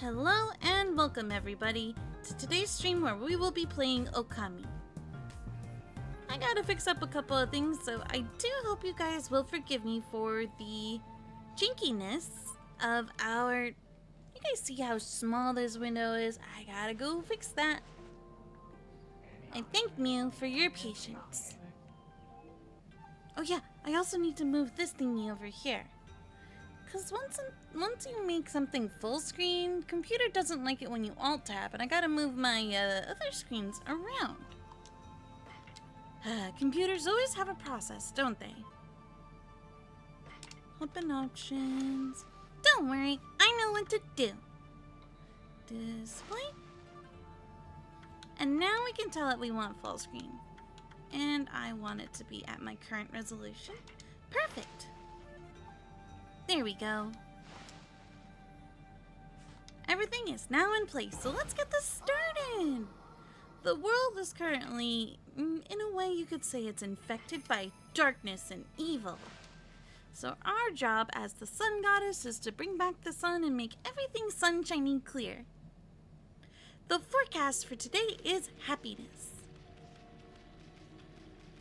Hello and welcome everybody to today's stream where we will be playing Okami. I gotta fix up a couple of things, so I do hope you guys will forgive me for the jinkiness of our... You guys see how small this window is? I gotta go fix that. I thank you for your patience. Oh yeah, I also need to move this thingy over here. Because once you make something full screen, computer doesn't like it when you alt tab, and I gotta move my other screens around. Computers always have a process, don't they? Open options. Don't worry, I know what to do. Display. And now we can tell it we want full screen. And I want it to be at my current resolution. Perfect. There we go. Everything is now in place, so let's get this started. The world is currently, in a way you could say it's infected by darkness and evil. So our job as the sun goddess is to bring back the sun and make everything sunshiny clear. The forecast for today is happiness.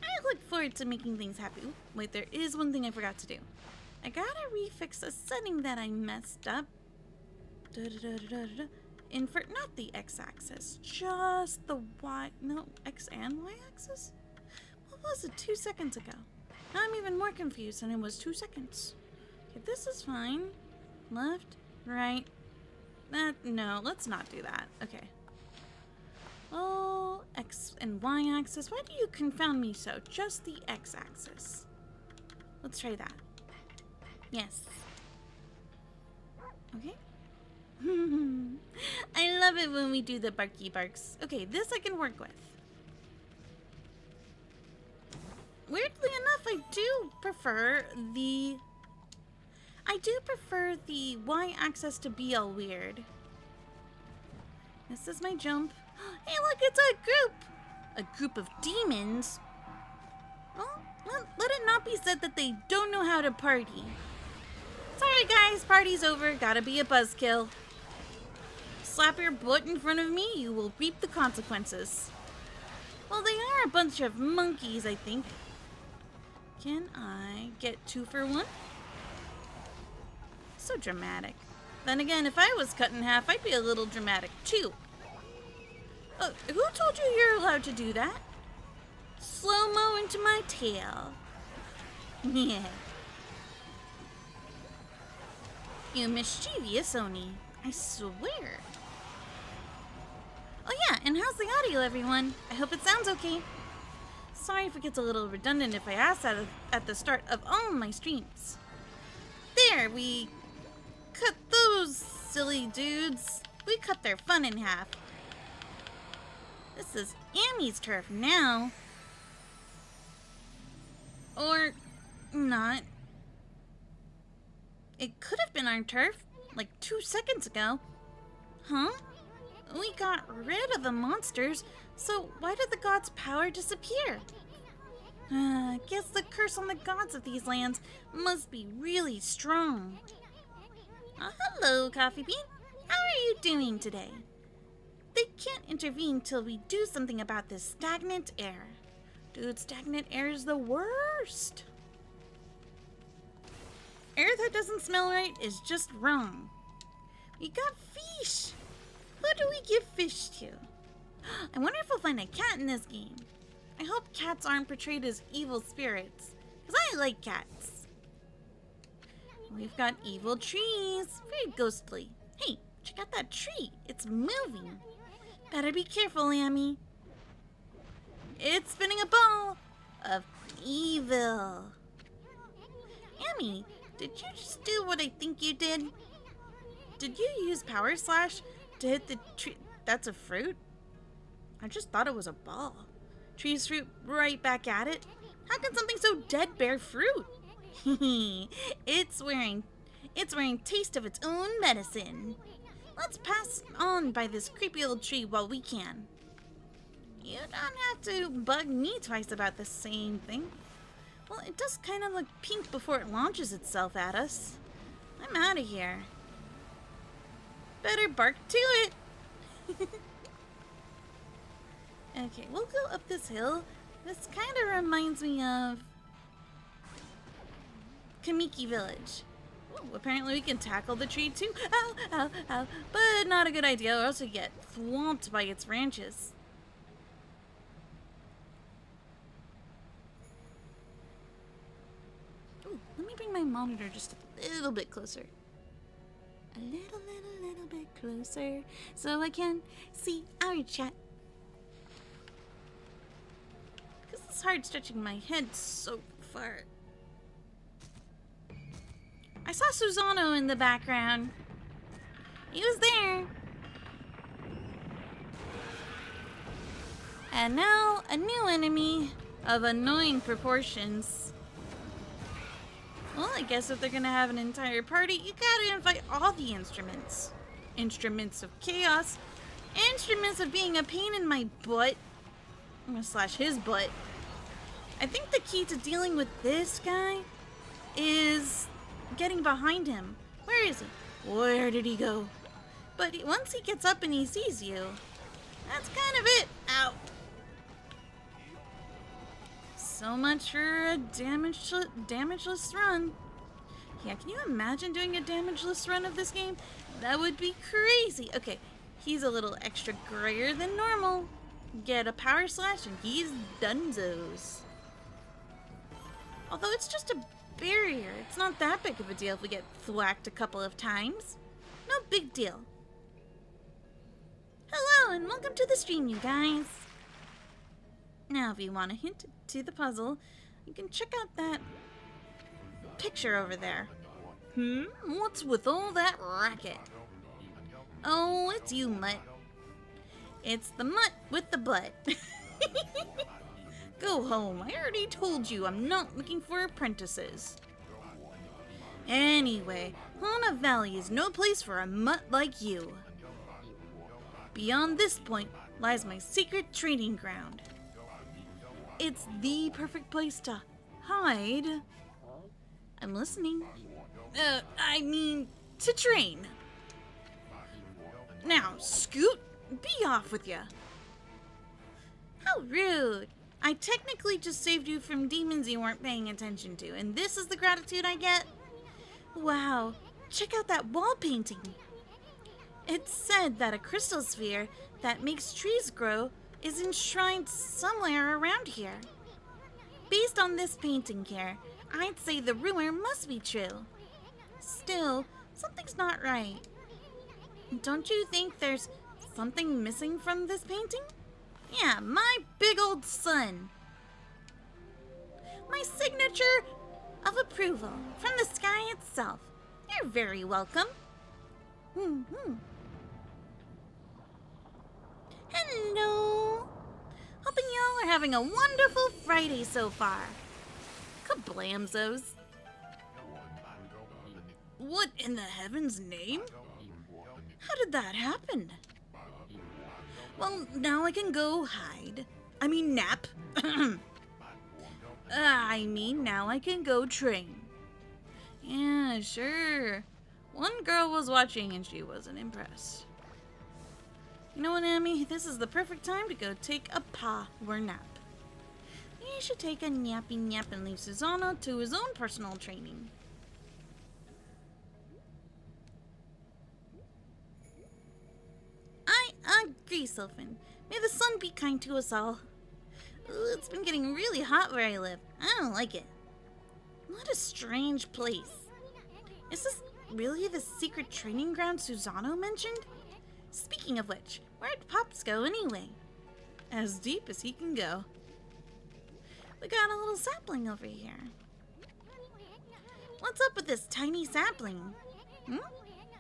I look forward to making things happy. Wait, there is one thing I forgot to do. I gotta refix a setting that I messed up. Invert not the x-axis, just the y, no, x and y-axis? What was it 2 seconds ago? Now I'm even more confused and it was 2 seconds. Okay, this is fine. Left, right. No, let's not do that. Okay. Oh, x and y-axis. Why do you confound me so? Just the x-axis. Let's try that. Yes. Okay. I love it when we do the barky barks. Okay, this I can work with. Weirdly enough, I do prefer the y-axis to be all weird. This is my jump. Hey, look, it's a group! A group of demons? Well, let it not be said that they don't know how to party. Sorry guys, party's over. Gotta be a buzzkill. Slap your butt in front of me, you will reap the consequences. Well, they are a bunch of monkeys, I think. Can I get 2 for 1? So dramatic. Then again, if I was cut in half, I'd be a little dramatic too. Who told you you're allowed to do that? Slow-mo into my tail. Yeah. You mischievous Oni. I swear. Oh yeah, and how's the audio, everyone? I hope it sounds okay. Sorry if it gets a little redundant if I ask that at the start of all my streams. There, we cut those silly dudes. We cut their fun in half. This is Ammy's turf now. Or not. It could have been our turf, like 2 seconds ago. Huh? We got rid of the monsters, so why did the gods' power disappear? Guess the curse on the gods of these lands must be really strong. Hello, Coffee Bean. How are you doing today? They can't intervene till we do something about this stagnant air. Dude, stagnant air is the worst. Air that doesn't smell right is just wrong. We got fish. Who do we give fish to? I wonder if we'll find a cat in this game. I hope cats aren't portrayed as evil spirits, because I like cats. We've got evil trees. Very ghostly. Hey, check out that tree. It's moving. Better be careful, Ammy. It's spinning a ball of evil. Ammy, did you just do what I think you did? Did you use Power Slash to hit the tree? That's a fruit? I just thought it was a ball. Tree's fruit right back at it. How can something so dead bear fruit? It's wearing taste of its own medicine. Let's pass on by this creepy old tree while we can. You don't have to bug me twice about the same thing. Well, it does kind of look pink before it launches itself at us. I'm out of here. Better bark to it. Okay, we'll go up this hill. This kind of reminds me of Kamiki Village. Ooh, apparently we can tackle the tree too. Ow, ow, ow. But not a good idea, or else we get swamped by its branches. Ooh, let me bring my monitor just a little bit closer. A little bit closer, so I can see our chat. Because it's hard stretching my head so far. I saw Susano in the background. He was there. And now, a new enemy of annoying proportions. Well, I guess if they're gonna have an entire party, you gotta invite all the instruments. Instruments of chaos. Instruments of being a pain in my butt. I'm gonna slash his butt. I think the key to dealing with this guy is getting behind him. Where is he? Where did he go? But once he gets up and he sees you, that's kind of it. Ow. So much for a damageless run. Yeah, can you imagine doing a damageless run of this game? That would be crazy. Okay, he's a little extra grayer than normal. Get a power slash and he's dunzos. Although it's just a barrier, it's not that big of a deal if we get thwacked a couple of times. No big deal. Hello and welcome to the stream, you guys. Now, if you want a hint to the puzzle, you can check out that picture over there. What's with all that racket? Oh, it's you, Mutt. It's the Mutt with the butt. Go home. I already told you I'm not looking for apprentices. Anyway, Hana Valley is no place for a mutt like you. Beyond this point lies my secret training ground. It's the perfect place to hide. I'm listening. I mean, to train. Now, Scoot, be off with ya. How rude. I technically just saved you from demons you weren't paying attention to, and this is the gratitude I get? Wow, check out that wall painting. It's said that a crystal sphere that makes trees grow is enshrined somewhere around here. Based on this painting here, I'd say the rumor must be true. Still, something's not right. Don't you think there's something missing from this painting? Yeah, my big old sun. My signature of approval from the sky itself. You're very welcome. Hello. Hoping y'all are having a wonderful Friday so far. Kablamzos. What in the heaven's name? How did that happen? Well, now I can go hide. I mean nap. Now I can go train. Yeah, sure. One girl was watching and she wasn't impressed. You know what, Ammy? This is the perfect time to go take a power nap. You should take a nappy nap and leave Susano to his own personal training. I agree, Sylphin. May the sun be kind to us all. Ooh, it's been getting really hot where I live. I don't like it. What a strange place. Is this really the secret training ground Susano mentioned? Speaking of which, where'd Pops go anyway? As deep as he can go. We got a little sapling over here. What's up with this tiny sapling?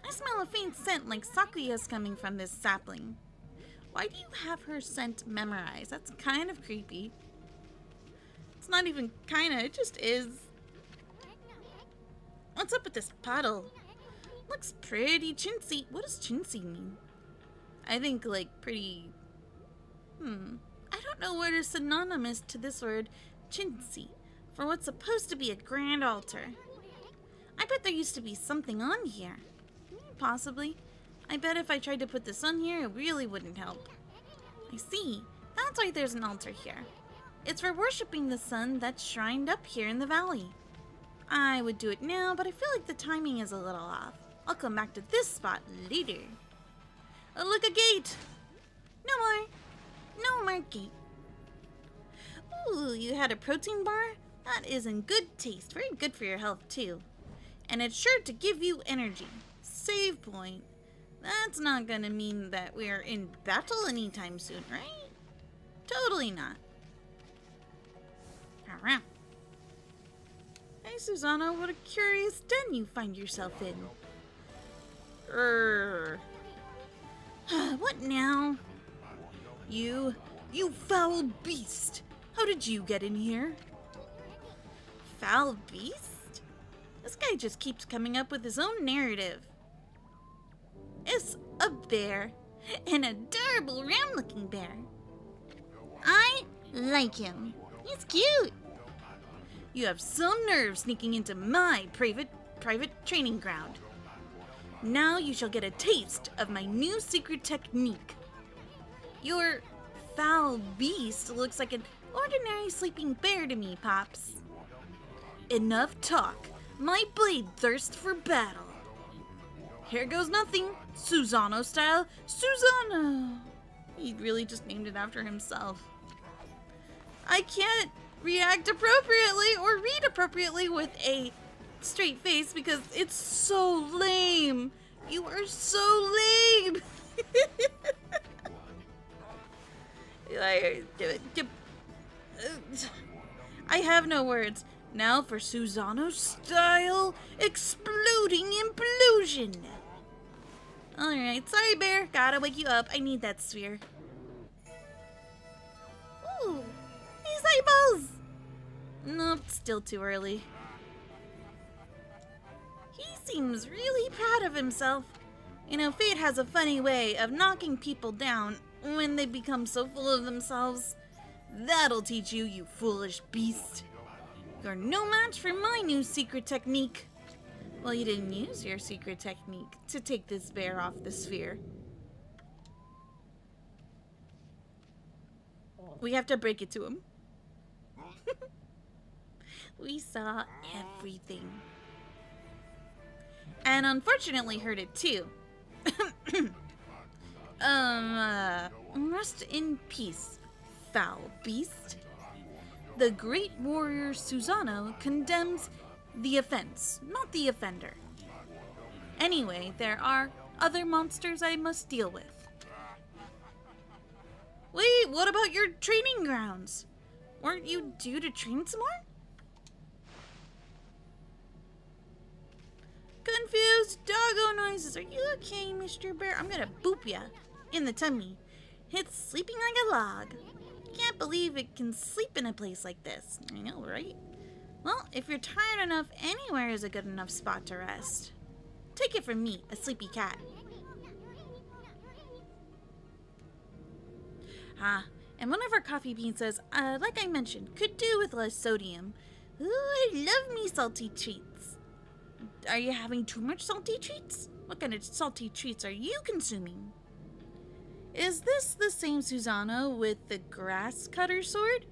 I smell a faint scent like Sakuya's coming from this sapling. Why do you have her scent memorized? That's kind of creepy. It's not even kinda, it just is. What's up with this puddle? Looks pretty chintzy. What does chintzy mean? I think like pretty... I don't know what is synonymous to this word chintzy for what's supposed to be a grand altar. I bet there used to be something on here. Possibly. I bet if I tried to put the sun here, it really wouldn't help. I see. That's why there's an altar here. It's for worshipping the sun that's shrined up here in the valley. I would do it now, but I feel like the timing is a little off. I'll come back to this spot later. Oh, look, a gate! No more gate. Ooh, you had a protein bar? That is in good taste. Very good for your health, too. And it's sure to give you energy. Save point. That's not gonna mean that we're in battle anytime soon, right? Totally not. Around. Hey, Susanna, what a curious den you find yourself in. What now? You foul beast! How did you get in here? Foul beast? This guy just keeps coming up with his own narrative. It's a bear. An adorable, round-looking bear. I like him. He's cute. You have some nerve sneaking into my private training ground. Now you shall get a taste of my new secret technique. Your foul beast looks like an ordinary sleeping bear to me, Pops. Enough talk. My blade thirsts for battle. Here goes nothing. Susano style. Susano. He really just named it after himself. I can't react appropriately or read appropriately with a straight face because it's so lame. You are so lame. I have no words. Now for Susano style exploding implosion. Alright, sorry bear, gotta wake you up. I need that sphere. Ooh, these eyeballs! Nope, still too early. He seems really proud of himself. You know, fate has a funny way of knocking people down when they become so full of themselves. That'll teach you, you foolish beast. You're no match for my new secret technique. Well, you didn't use your secret technique to take this bear off the sphere. We have to break it to him. We saw everything. And unfortunately heard it too. Rest in peace, foul beast. The great warrior Susano condemns the offense, not the offender. Anyway, there are other monsters I must deal with. Wait, what about your training grounds? Weren't you due to train some more? Confused doggo noises. Are you okay, Mr. Bear? I'm gonna boop ya in the tummy. It's sleeping like a log. Can't believe it can sleep in a place like this. I know, right? Well, if you're tired enough, anywhere is a good enough spot to rest. Take it from me, a sleepy cat. And one of our coffee beans says, like I mentioned, could do with less sodium. Ooh, I love me salty treats. Are you having too much salty treats? What kind of salty treats are you consuming? Is this the same Susano with the grass cutter sword?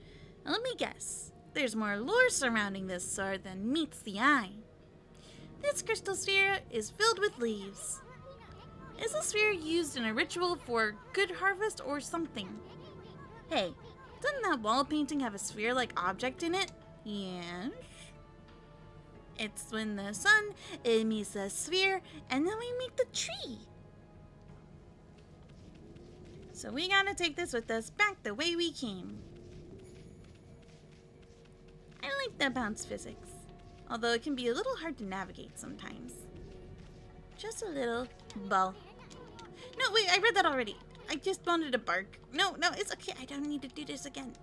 Let me guess. There's more lore surrounding this sword than meets the eye. This crystal sphere is filled with leaves. Is the sphere used in a ritual for good harvest or something? Hey, doesn't that wall painting have a sphere-like object in it? Yes. It's when the sun emits a sphere, and then we make the tree. So we gotta take this with us back the way we came. I like the bounce physics, although it can be a little hard to navigate sometimes. Just a little ball. No, wait, I read that already. I just wanted to bark. No, it's okay. I don't need to do this again.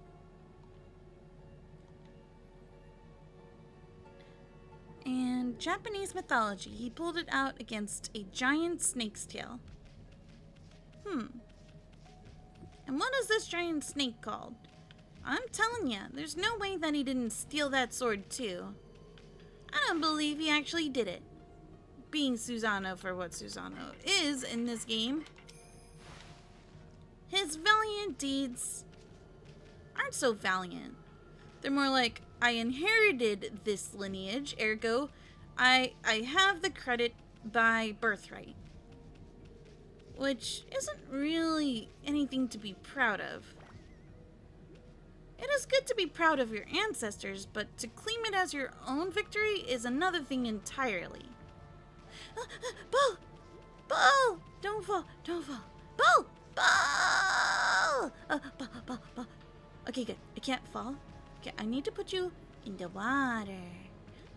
And Japanese mythology, he pulled it out against a giant snake's tail. And what is this giant snake called? I'm telling ya, there's no way that he didn't steal that sword too. I don't believe he actually did it. being Susanoo for what Susanoo is in this game. His valiant deeds aren't so valiant. They're more like, I inherited this lineage, ergo, I have the credit by birthright. Which isn't really anything to be proud of. It is good to be proud of your ancestors, but to claim it as your own victory is another thing entirely. Ball! Ball! Don't fall! Don't fall! Ball! Ball! Ball! Okay, good. I can't fall. Okay, I need to put you in the water.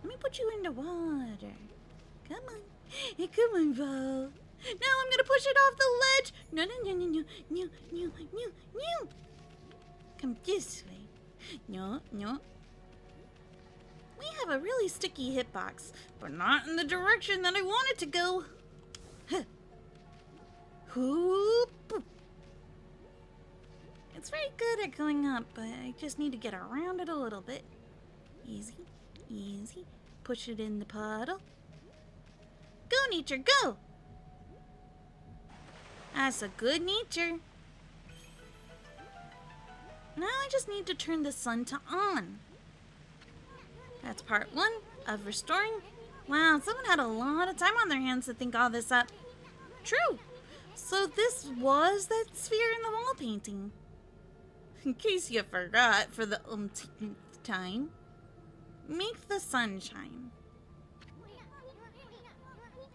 Let me put you in the water. Come on. Hey, come on, Ball. Now I'm gonna push it off the ledge. No. Come this way. No. We have a really sticky hitbox, but not in the direction that I want it to go. Huh. Whoop. It's very good at going up, but I just need to get around it a little bit. Easy. Push it in the puddle. Go, nature, go! That's a good nature. Now I just need to turn the sun to on. That's part 1 of restoring. Wow, someone had a lot of time on their hands to think all this up. True. So this was that sphere in the wall painting. In case you forgot for the umpteenth time. Make the sun shine.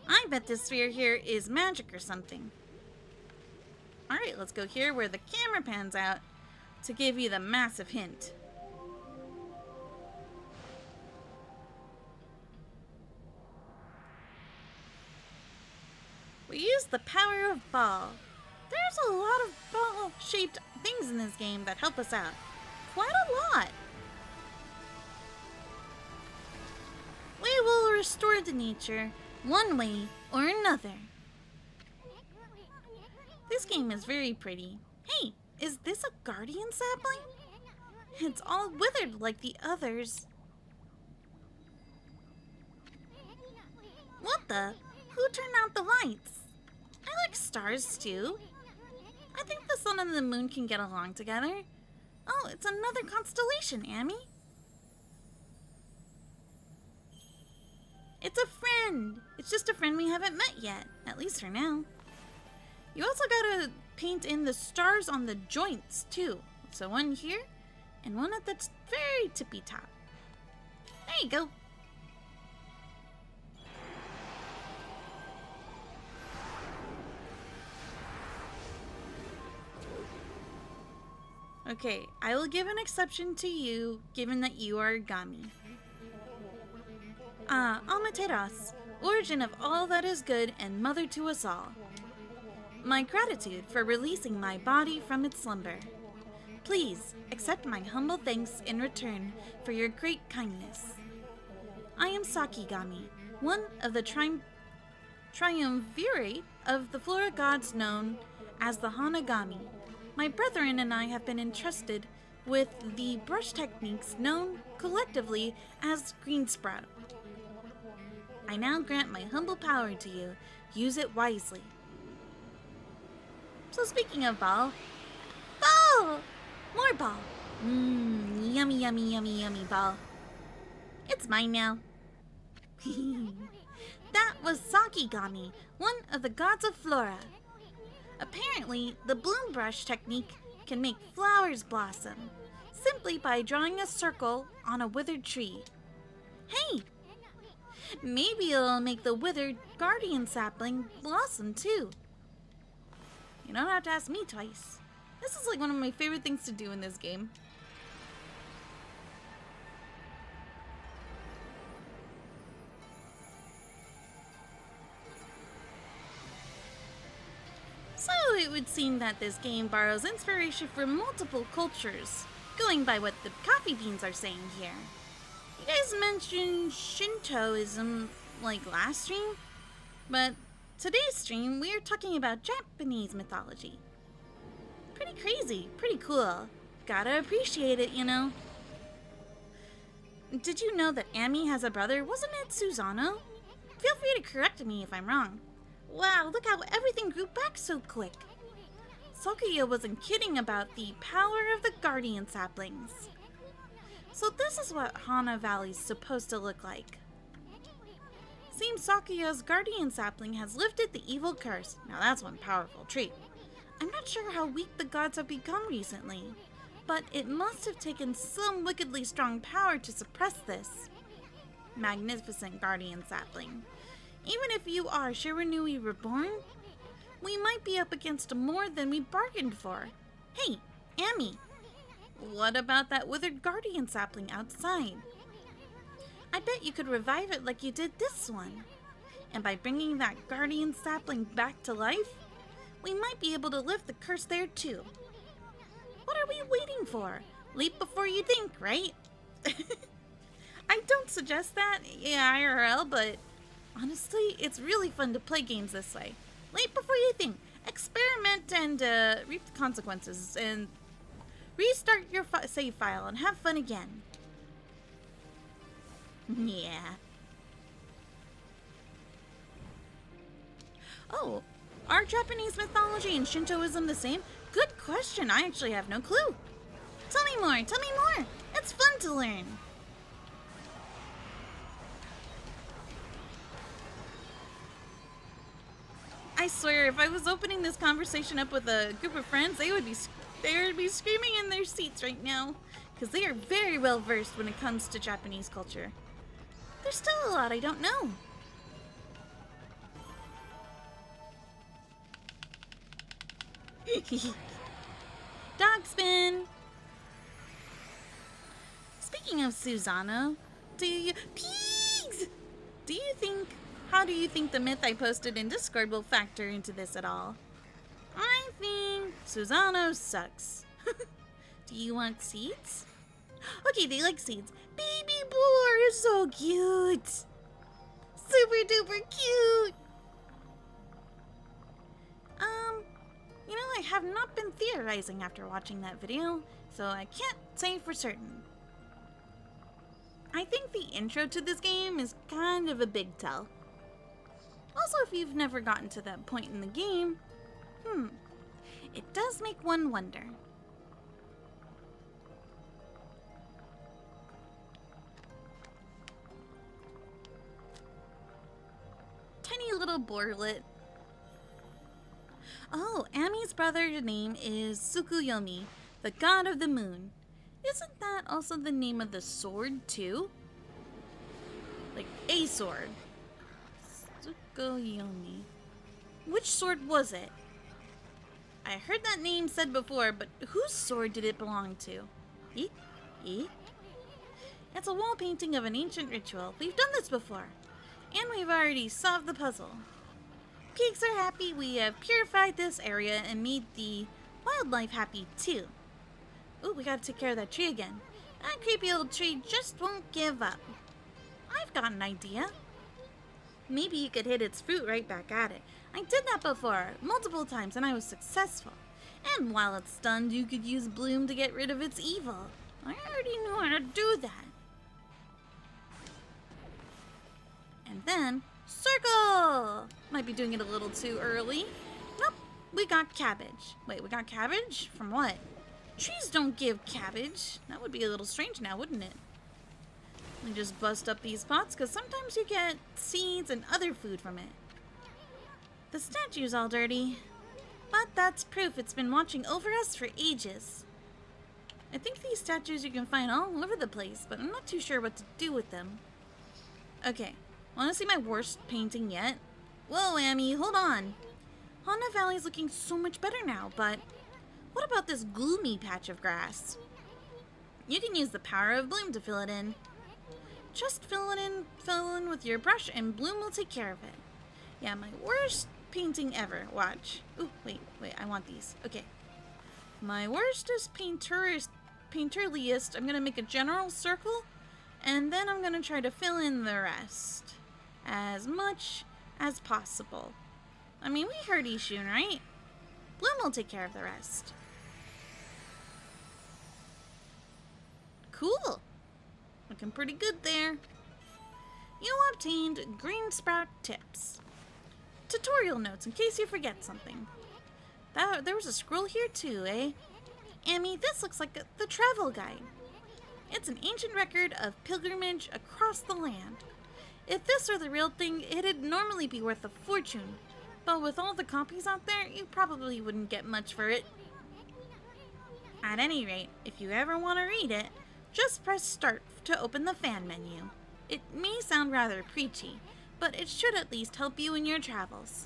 I bet this sphere here is magic or something. Alright, let's go here where the camera pans out to give you the massive hint. We use the power of ball. There's a lot of ball-shaped things in this game that help us out. Quite a lot. We will restore the nature one way or another. This game is very pretty. Hey, is this a guardian sapling? It's all withered like the others. What the? Who turned out the lights? I like stars too. I think the sun and the moon can get along together. Oh, it's another constellation, Ammy. It's a friend. It's just a friend we haven't met yet, at least for now. You also gotta paint in the stars on the joints too. So one here and one at the very tippy top. There you go. Okay, I will give an exception to you, given that you are Okami. Amateras, origin of all that is good and mother to us all. My gratitude for releasing my body from its slumber. Please accept my humble thanks in return for your great kindness. I am Sakigami, one of the triumvirate of the flora gods known as the Hanagami. My brethren and I have been entrusted with the brush techniques known collectively as green sprout. I now grant my humble power to you. Use it wisely. So speaking of ball, ball! More ball. Yummy, yummy, yummy, yummy ball. It's mine now. That was Sakigami, one of the gods of flora. Apparently, the bloom brush technique can make flowers blossom, simply by drawing a circle on a withered tree. Hey! Maybe it'll make the withered guardian sapling blossom too. You don't have to ask me twice. This is like one of my favorite things to do in this game. So it would seem that this game borrows inspiration from multiple cultures, going by what the coffee beans are saying here. You guys mentioned Shintoism like last stream, but today's stream we are talking about Japanese mythology. Pretty crazy, pretty cool. Gotta appreciate it, you know. Did you know that Ammy has a brother? Wasn't it Susanoo? feel free to correct me if I'm wrong. Wow, look how everything grew back so quick. Sakuya wasn't kidding about the power of the guardian saplings. So this is what Hana Valley's supposed to look like. Seems Sakuya's guardian sapling has lifted the evil curse. Now that's one powerful trait. I'm not sure how weak the gods have become recently, but it must have taken some wickedly strong power to suppress this. Magnificent guardian sapling. Even if you are Shiranui reborn, we might be up against more than we bargained for. Hey, Ammy, what about that withered guardian sapling outside? I bet you could revive it like you did this one. And by bringing that guardian sapling back to life, we might be able to lift the curse there too. What are we waiting for? Leap before you think, right? I don't suggest that, yeah, IRL, but honestly, it's really fun to play games this way. Leap before you think. Experiment and reap the consequences, and restart your save file and have fun again. Yeah. Oh, are Japanese mythology and Shintoism the same? Good question. I actually have no clue. Tell me more. Tell me more. It's fun to learn. I swear, if I was opening this conversation up with a group of friends, they would be screaming in their seats right now, because they are very well versed when it comes to Japanese culture. There's still a lot I don't know. Dog spin! Speaking of Susano, Pigs! How do you think the myth I posted in Discord will factor into this at all? I think Susano sucks. Do you want seeds? Okay, they like seeds. Baby boar is so cute! Super duper cute! You know, I have not been theorizing after watching that video, so I can't say for certain. I think the intro to this game is kind of a big tell. Also, if you've never gotten to that point in the game, it does make one wonder. Tiny little boarlet. Oh, Ammy's brother's name is Tsukuyomi, the god of the moon. Isn't that also the name of the sword, too? Like, a sword. Tsukuyomi. Which sword was it? I heard that name said before, but whose sword did it belong to? Eek? Eek? It's a wall painting of an ancient ritual. We've done this before. And we've already solved the puzzle. Pigs are happy we have purified this area and made the wildlife happy too. Ooh, we gotta take care of that tree again. That creepy old tree just won't give up. I've got an idea. Maybe you could hit its fruit right back at it. I did that before, multiple times, and I was successful. And while it's stunned, you could use bloom to get rid of its evil. I already knew how to do that. And then, circle! Might be doing it a little too early. Nope, we got cabbage. Wait, we got cabbage? From what? Trees don't give cabbage. That would be a little strange now, wouldn't it? Let me just bust up these pots, because sometimes you get seeds and other food from it. The statue's all dirty. But that's proof it's been watching over us for ages. I think these statues you can find all over the place, but I'm not too sure what to do with them. Okay, want to see my worst painting yet? Whoa, Ammy, hold on. Hana Valley's looking so much better now, but what about this gloomy patch of grass? You can use the power of bloom to fill it in. Just fill in with your brush, and bloom will take care of it. Yeah, my worst painting ever. Watch. Ooh, wait, I want these. Okay. My worstest painterliest, I'm gonna make a general circle, and then I'm gonna try to fill in the rest. As much as possible. I mean, we heard Ishun, right? Bloom will take care of the rest. Cool. Looking pretty good there. You obtained green sprout tips. Tutorial notes in case you forget something. There was a scroll here too, eh? Ammy, this looks like the travel guide. It's an ancient record of pilgrimage across the land. If this were the real thing, it'd normally be worth a fortune. But with all the copies out there, you probably wouldn't get much for it. At any rate, if you ever want to read it, just press start to open the fan menu. It may sound rather preachy, but it should at least help you in your travels.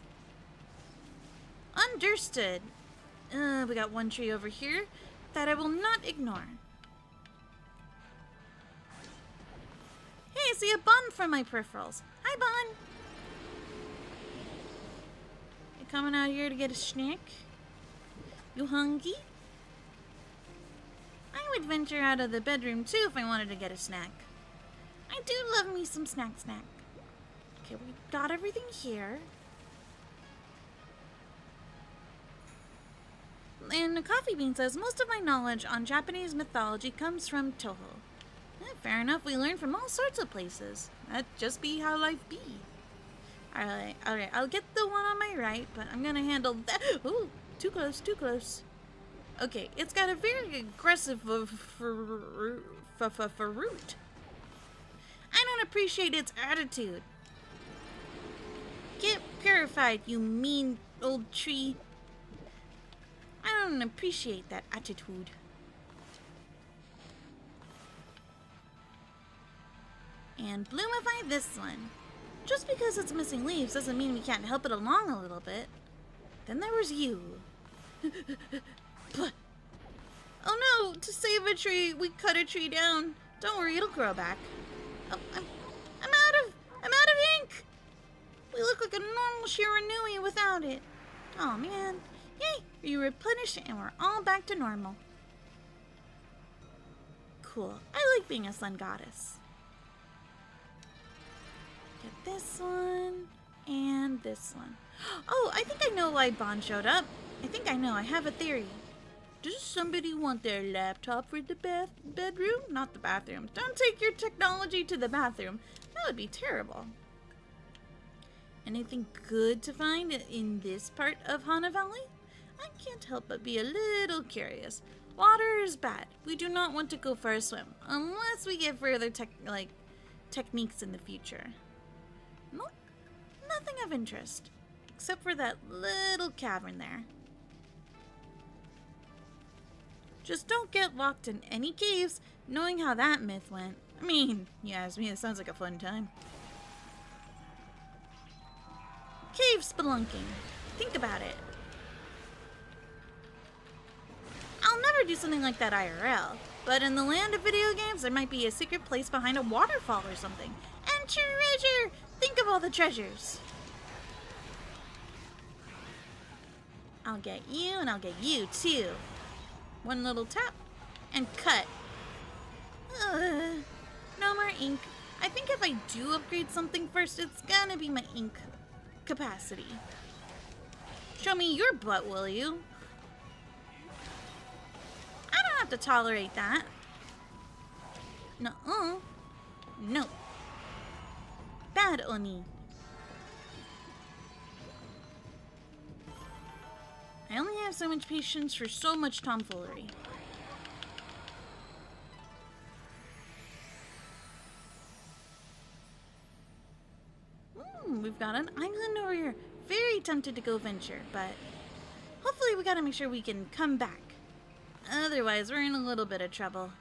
Understood. We got one tree over here that I will not ignore. Hey, I see a bun from my peripherals. Hi, bun. You coming out here to get a snack? You hungry? I would venture out of the bedroom too if I wanted to get a snack. I do love me some snack. Okay, we got everything here. And the coffee bean says, most of my knowledge on Japanese mythology comes from Toho. Fair enough, we learn from all sorts of places. That'd just be how life be. Alright, I'll get the one on my right, but I'm gonna handle that. Ooh, too close. Okay, it's got a very aggressive fruit. I don't appreciate its attitude. Get purified, you mean old tree. I don't appreciate that attitude. And bloomify this one. Just because it's missing leaves doesn't mean we can't help it along a little bit. Then there was you. Oh no! To save a tree, we cut a tree down. Don't worry, it'll grow back. Oh, I'm out of ink! We look like a normal Shiranui without it. Oh man. Yay! We replenish it and we're all back to normal. Cool. I like being a sun goddess. Get this one and this one. Oh, I think I know why Bond showed up. I have a theory. Does somebody want their laptop for the bedroom? Not the bathroom. Don't take your technology to the bathroom. That would be terrible. Anything good to find in this part of Hana Valley? I can't help but be a little curious. Water is bad. We do not want to go for a swim unless we get further techniques in the future. Nope, nothing of interest except for that little cavern there. Just don't get locked in any caves, knowing how that myth went. I mean, you ask me, it sounds like a fun time. Cave spelunking. Think about it. I'll never do something like that IRL, but in the land of video games, there might be a secret place behind a waterfall or something. And treasure! Think of all the treasures. I'll get you, and I'll get you, too. One little tap, and cut. No more ink. I think if I do upgrade something first, it's gonna be my ink capacity. Show me your butt, will you? I don't have to tolerate that. Nuh-uh. No. Bad Oni. I only have so much patience for so much tomfoolery. We've got an island over here. Very tempted to go venture, but hopefully we gotta make sure we can come back. Otherwise, we're in a little bit of trouble.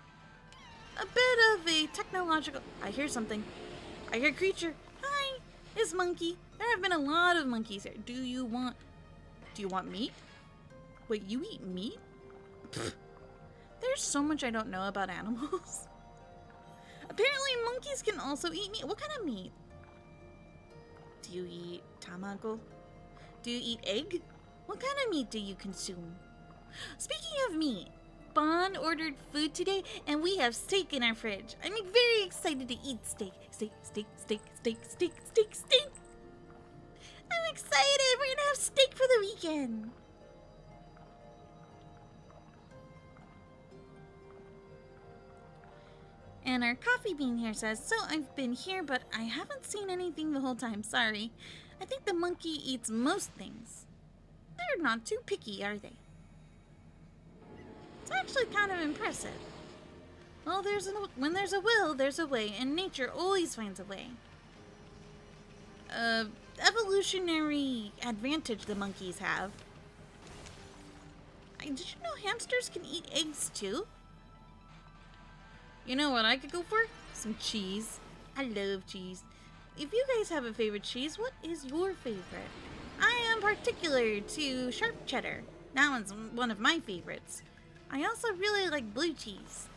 A bit of a technological... I hear something. I hear creature. Hi, it's monkey. There have been a lot of monkeys here. Do you want meat? Wait, you eat meat? Pfft. There's so much I don't know about animals. Apparently monkeys can also eat meat. What kind of meat? Do you eat tamago? Do you eat egg? What kind of meat do you consume? Speaking of meat, Bon ordered food today and we have steak in our fridge. I'm very excited to eat steak. Steak. I'm excited. We're gonna have steak for the weekend. And our coffee bean here says, so I've been here, but I haven't seen anything the whole time. Sorry. I think the monkey eats most things. They're not too picky, are they? It's actually kind of impressive. Well, when there's a will, there's a way, and nature always finds a way. Evolutionary advantage the monkeys have. Did you know hamsters can eat eggs too? You know what I could go for? Some cheese. I love cheese. If you guys have a favorite cheese, what is your favorite? I am particular to sharp cheddar. That one's one of my favorites. I also really like blue cheese.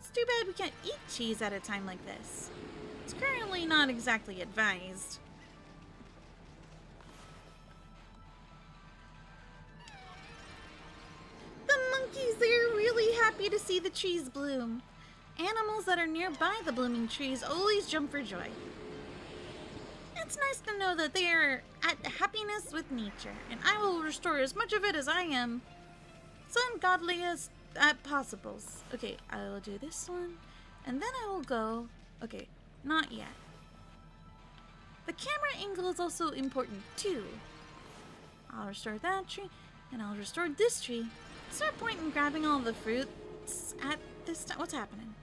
It's too bad we can't eat cheese at a time like this. It's currently not exactly advised. The monkeys, they're really happy to see the trees bloom. Animals that are nearby the blooming trees always jump for joy. It's nice to know that they are at happiness with nature, and I will restore as much of it as I am ungodliest at possibles. Okay, I will do this one, and then I will go... Okay, not yet. The camera angle is also important too. I'll restore that tree, and I'll restore this tree. Is there a point in grabbing all the fruits at this time? What's happening?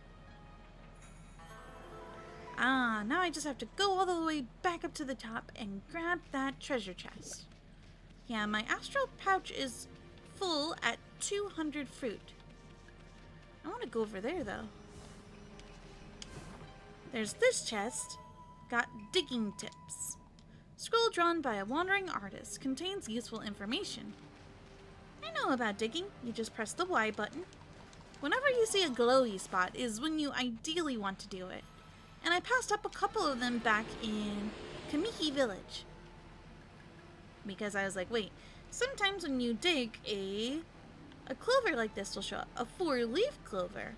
Ah, now I just have to go all the way back up to the top and grab that treasure chest. Yeah, my astral pouch is full at 200 fruit. I want to go over there, though. There's this chest. Got digging tips. Scroll drawn by a wandering artist. Contains useful information. I know about digging. You just press the Y button. Whenever you see a glowy spot is when you ideally want to do it. And I passed up a couple of them back in Kamiki Village. Because I was like, wait, sometimes when you dig, a clover like this will show up. A 4-leaf clover.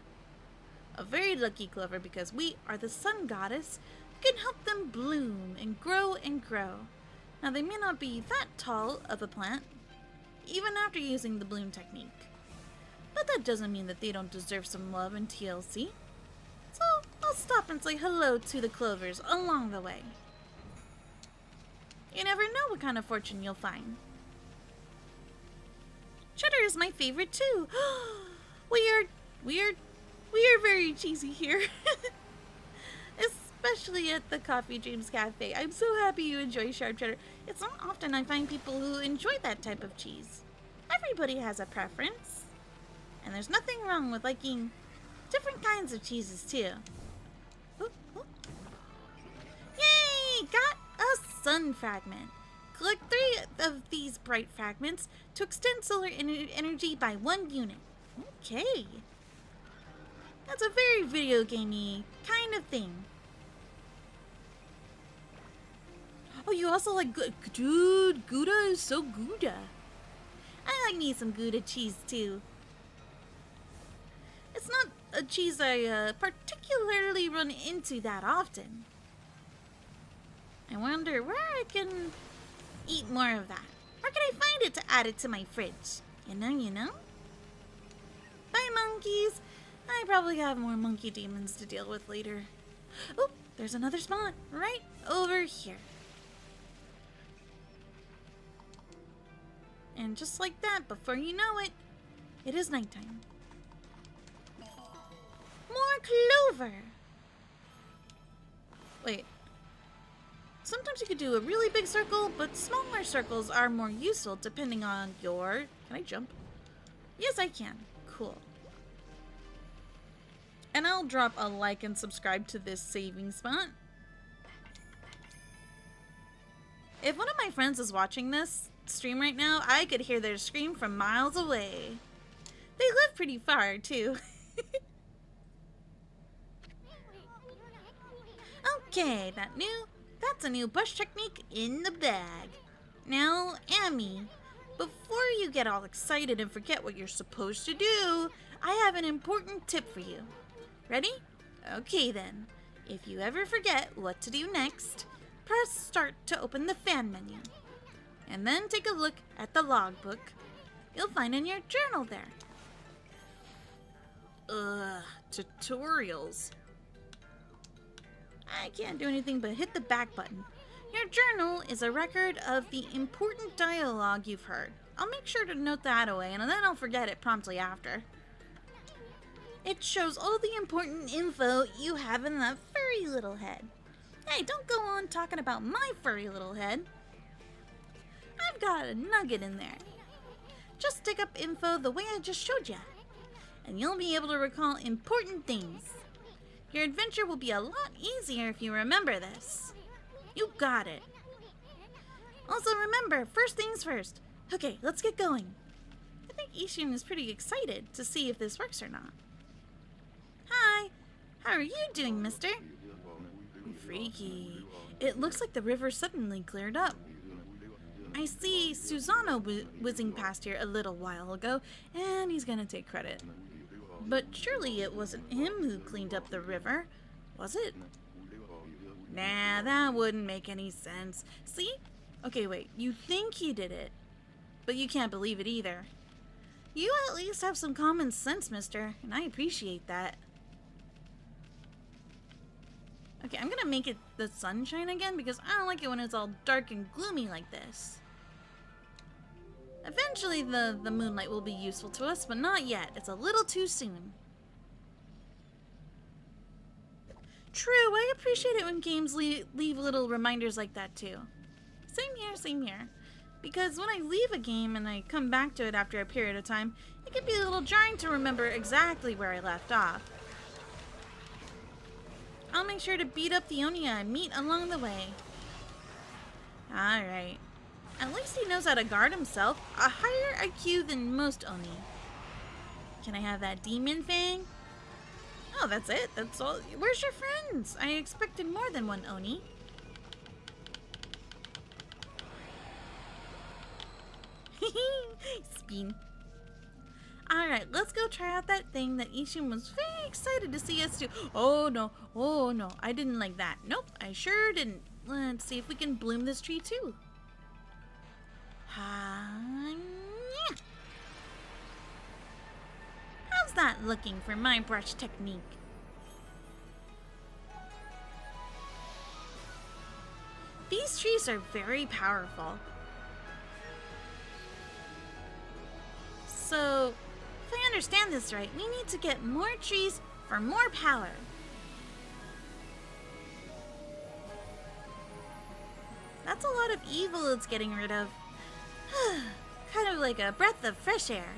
A very lucky clover because we are the sun goddess who can help them bloom and grow and grow. Now they may not be that tall of a plant, even after using the bloom technique. But that doesn't mean that they don't deserve some love and TLC. So I'll stop and say hello to the clovers along the way. You never know what kind of fortune you'll find. Cheddar is my favorite too. We are very cheesy here. Especially at the Coffee Dreams Cafe. I'm so happy you enjoy sharp cheddar. It's not often I find people who enjoy that type of cheese. Everybody has a preference. And there's nothing wrong with liking different kinds of cheeses too. Ooh, ooh. Yay! Got a sun fragment. Collect 3 of these bright fragments to extend solar energy by 1 unit. Okay. That's a very video gamey kind of thing. Oh, you also like dude, Gouda is so Gouda. I like me some Gouda cheese too. It's not a cheese I particularly run into that often. I wonder where I can eat more of that. Where can I find it to add it to my fridge? You know? Bye, monkeys. I probably have more monkey demons to deal with later. Oh, there's another spot right over here. And just like that, before you know it, it is nighttime. More clover! Wait. Sometimes you could do a really big circle, but smaller circles are more useful depending on your... Can I jump? Yes, I can. Cool. And I'll drop a like and subscribe to this saving spot. If one of my friends is watching this stream right now, I could hear their scream from miles away. They live pretty far, too. Okay, that's a new bush technique in the bag. Now, Ammy, before you get all excited and forget what you're supposed to do, I have an important tip for you. Ready? Okay then. If you ever forget what to do next, press start to open the fan menu. And then take a look at the logbook you'll find in your journal there. tutorials. I can't do anything but hit the back button. Your journal is a record of the important dialogue you've heard. I'll make sure to note that away, and then I'll forget it promptly after. It shows all the important info you have in that furry little head. Hey, don't go on talking about my furry little head. I've got a nugget in there. Just stick up info the way I just showed you, and you'll be able to recall important things. Your adventure will be a lot easier if you remember this. You got it. Also remember, first things first. Okay, let's get going. I think Ishin is pretty excited to see if this works or not. Hi, how are you doing, mister? Freaky. It looks like the river suddenly cleared up. I see Susanoo whizzing past here a little while ago, and he's gonna take credit. But surely it wasn't him who cleaned up the river, was it? Nah, that wouldn't make any sense. See? Okay, wait, you think he did it, but you can't believe it either. You at least have some common sense, mister, and I appreciate that. Okay, I'm gonna make it the sunshine again because I don't like it when it's all dark and gloomy like this. Eventually the moonlight will be useful to us, but not yet. It's a little too soon. True, I appreciate it when games leave little reminders like that too. Same here. Because when I leave a game and I come back to it after a period of time, it can be a little jarring to remember exactly where I left off. I'll make sure to beat up the Oni I meet along the way. Alright. At least he knows how to guard himself. A higher IQ than most Oni. Can I have that demon fang? Oh, that's it. That's all. Where's your friends? I expected more than one Oni. Spin. Alright, let's go try out that thing that Ishin was very excited to see us do. Oh no, I didn't like that. Nope, I sure didn't. Let's see if we can bloom this tree too. How's that looking for my brush technique? These trees are very powerful. So, if I understand this right, we need to get more trees for more power. That's a lot of evil it's getting rid of. Kind of like a breath of fresh air.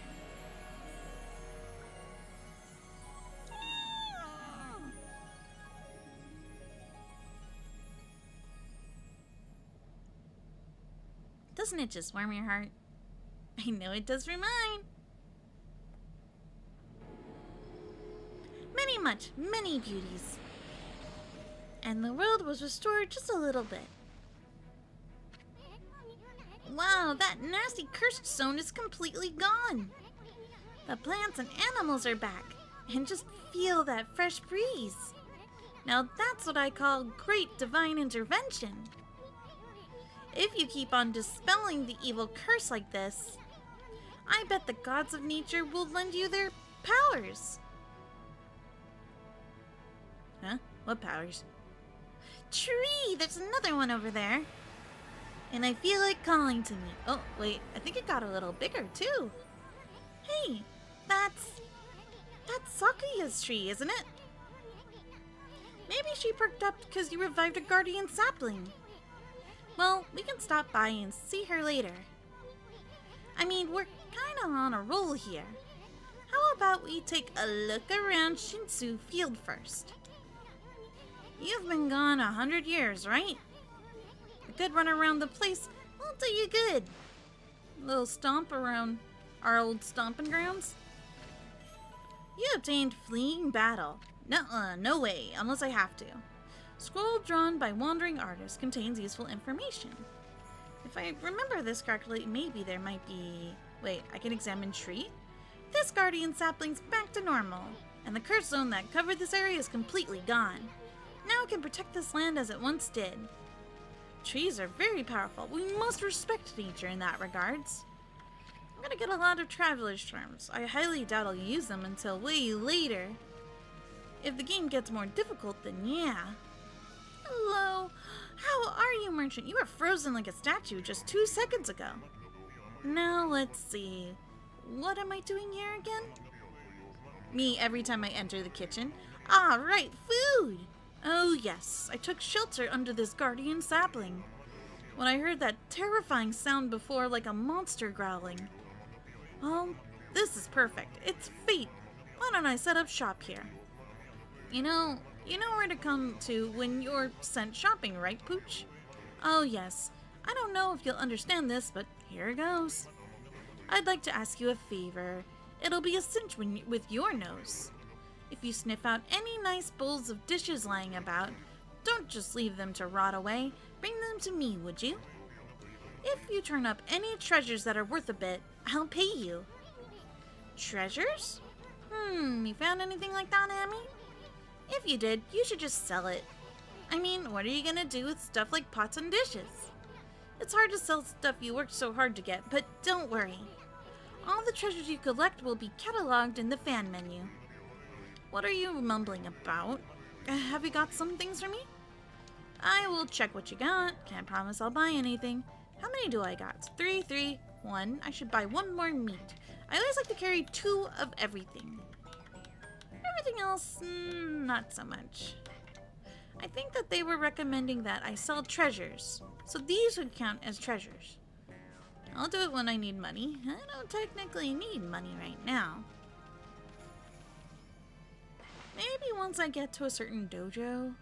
Doesn't it just warm your heart? I know it does for mine. Many beauties. And the world was restored just a little bit. Wow, that nasty cursed zone is completely gone. The plants and animals are back. And just feel that fresh breeze. Now that's what I call great divine intervention. If you keep on dispelling the evil curse like this, I bet the gods of nature will lend you their powers. Huh? What powers? Tree! There's another one over there. And I feel it calling to me. Oh, wait. I think it got a little bigger, too. Hey, that's Sakuya's tree, isn't it? Maybe she perked up because you revived a guardian sapling. Well, we can stop by and see her later. I mean, we're kind of on a roll here. How about we take a look around Shinsu Field first? You've been gone 100 years, right? A good run around the place will do you good. A little stomp around our old stomping grounds. You obtained Fleeing Battle. Nuh-uh, no way, unless I have to. Scroll drawn by wandering artists contains useful information. If I remember this correctly, maybe there might be... Wait, I can examine tree? This guardian sapling's back to normal, and the curse zone that covered this area is completely gone. Now it can protect this land as it once did. Trees are very powerful. We must respect nature in that regards. I'm gonna get a lot of traveler's charms. I highly doubt I'll use them until way later. If the game gets more difficult, then yeah. Hello. How are you, merchant? You were frozen like a statue just 2 seconds ago. Now let's see. What am I doing here again? Me every time I enter the kitchen. Ah, right, food! Oh yes, I took shelter under this guardian sapling. When I heard that terrifying sound before, like a monster growling. Well, this is perfect. It's fate. Why don't I set up shop here? You know where to come to when you're sent shopping, right, Pooch? Oh yes. I don't know if you'll understand this, but here goes. I'd like to ask you a favor. It'll be a cinch with your nose. If you sniff out any nice bowls of dishes lying about, don't just leave them to rot away. Bring them to me, would you? If you turn up any treasures that are worth a bit, I'll pay you. Treasures? You found anything like that, Ammy? If you did, you should just sell it. I mean, what are you gonna do with stuff like pots and dishes? It's hard to sell stuff you worked so hard to get, but don't worry. All the treasures you collect will be cataloged in the fan menu. What are you mumbling about? Have you got some things for me? I will check what you got. Can't promise I'll buy anything. How many do I got? 3, 3, 1. I should buy 1 more meat. I always like to carry 2 of everything. Everything else, not so much. I think that they were recommending that I sell treasures. So these would count as treasures. I'll do it when I need money. I don't technically need money right now. Maybe once I get to a certain dojo.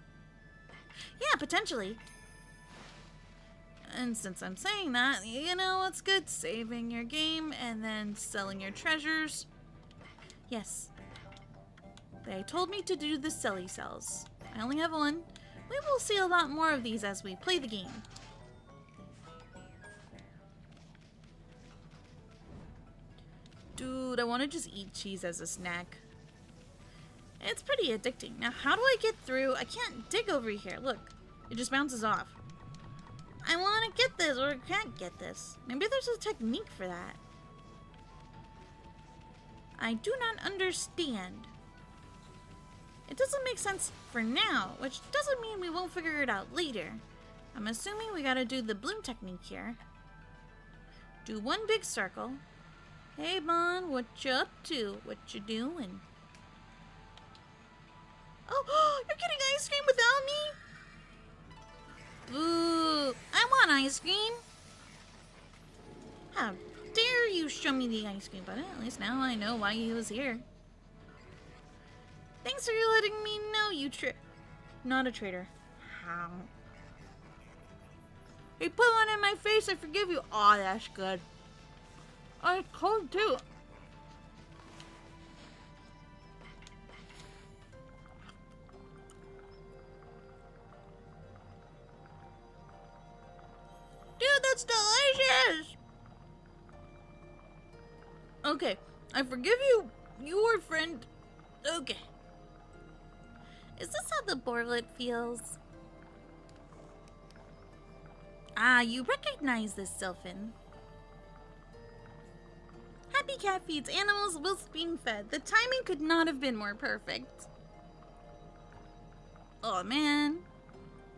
Yeah, potentially. And since I'm saying that, you know what's good? Saving your game and then selling your treasures. Yes. They told me to do the selly sells. I only have 1. We will see a lot more of these as we play the game. Dude, I want to just eat cheese as a snack. It's pretty addicting. Now, how do I get through? I can't dig over here. Look, it just bounces off. I want to get this, or I can't get this. Maybe there's a technique for that. I do not understand. It doesn't make sense for now, which doesn't mean we won't figure it out later. I'm assuming we gotta do the bloom technique here. Do 1 big circle. Hey, Bon, what you up to? What you doing? Oh, you're getting ice cream without me? Boo! I want ice cream. How dare you show me the ice cream, but at least now I know why he was here. Thanks for letting me know, you not a traitor. How? He put one in my face, I forgive you. Aw, that's good. Oh, it's cold too. Dude, that's delicious! Okay, I forgive you, your friend. Okay. Is this how the boarlet feels? Ah, you recognize this, Sylphin. Happy Cat feeds animals whilst being fed. The timing could not have been more perfect. Oh man,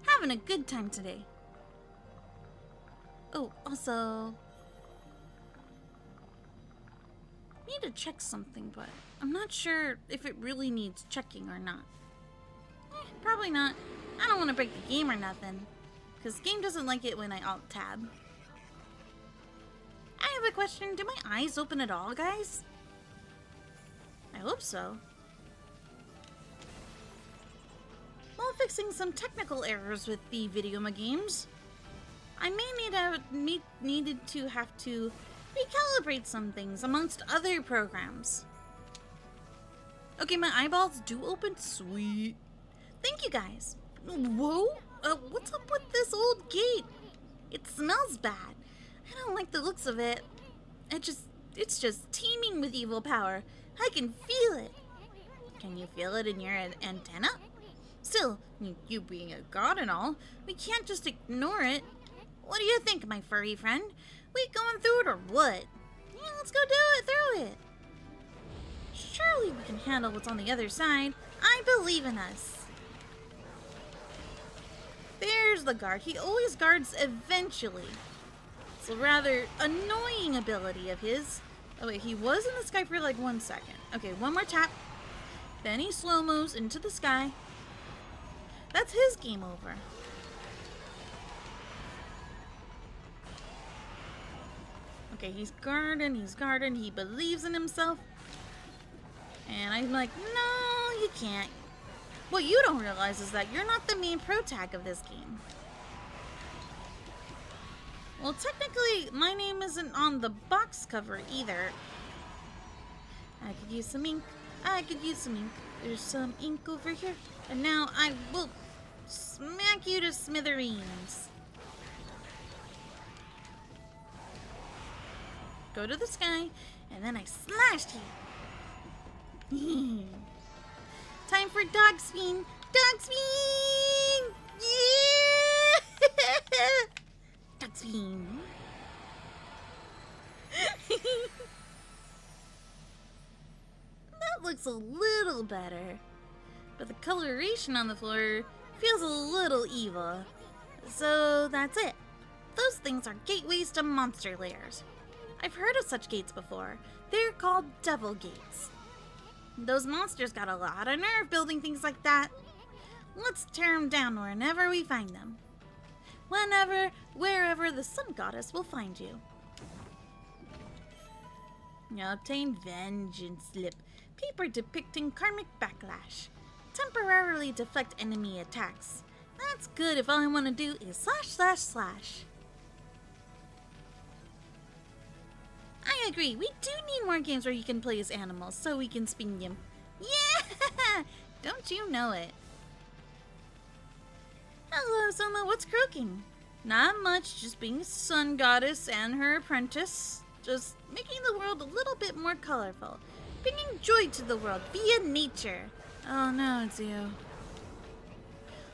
having a good time today. Oh, also, need to check something, but I'm not sure if it really needs checking or not. Probably not. I don't want to break the game or nothing, because the game doesn't like it when I alt-tab. I have a question. Do my eyes open at all, guys? I hope so. While fixing some technical errors with the video games, I may needed to have to recalibrate some things amongst other programs. Okay, my eyeballs do open. Sweet. Thank you, guys. Whoa! What's up with this old gate? It smells bad. I don't like the looks of it. It's just teeming with evil power. I can feel it. Can you feel it in your antenna? Still, you being a god and all, we can't just ignore it. What do you think, my furry friend? We going through it or what? Yeah, let's go do it through it. Surely we can handle what's on the other side. I I believe in us. There's the guard. He always guards eventually. It's a rather annoying ability of his. Oh wait, he was in the sky for like 1 second. Okay, one more tap. Then he slow-mos into the sky. That's his game over. Okay, he's guarding, he believes in himself. And I'm like, no, you can't. What you don't realize is that you're not the main pro tag of this game. Well, technically, my name isn't on the box cover either. I could use some ink. There's some ink over here. And now I will smack you to smithereens. Go to the sky, and then I slashed you. Time for dog spin. Dog spin! Yeah! Dog spin. That looks a little better. But the coloration on the floor feels a little evil. So that's it. Those things are gateways to monster lairs. I've heard of such gates before. They're called devil gates. Those monsters got a lot of nerve building things like that. Let's tear them down whenever we find them. Whenever, wherever the sun goddess will find you. Obtain vengeance slip. Paper depicting karmic backlash. Temporarily deflect enemy attacks. That's good if all I want to do is slash. I agree, we do need more games where you can play as animals so we can spin them. Yeah! Don't you know it? Hello, Sohma, what's croaking? Not much, just being a sun goddess and her apprentice. Just making the world a little bit more colorful. Bringing joy to the world via nature. Oh no, it's you.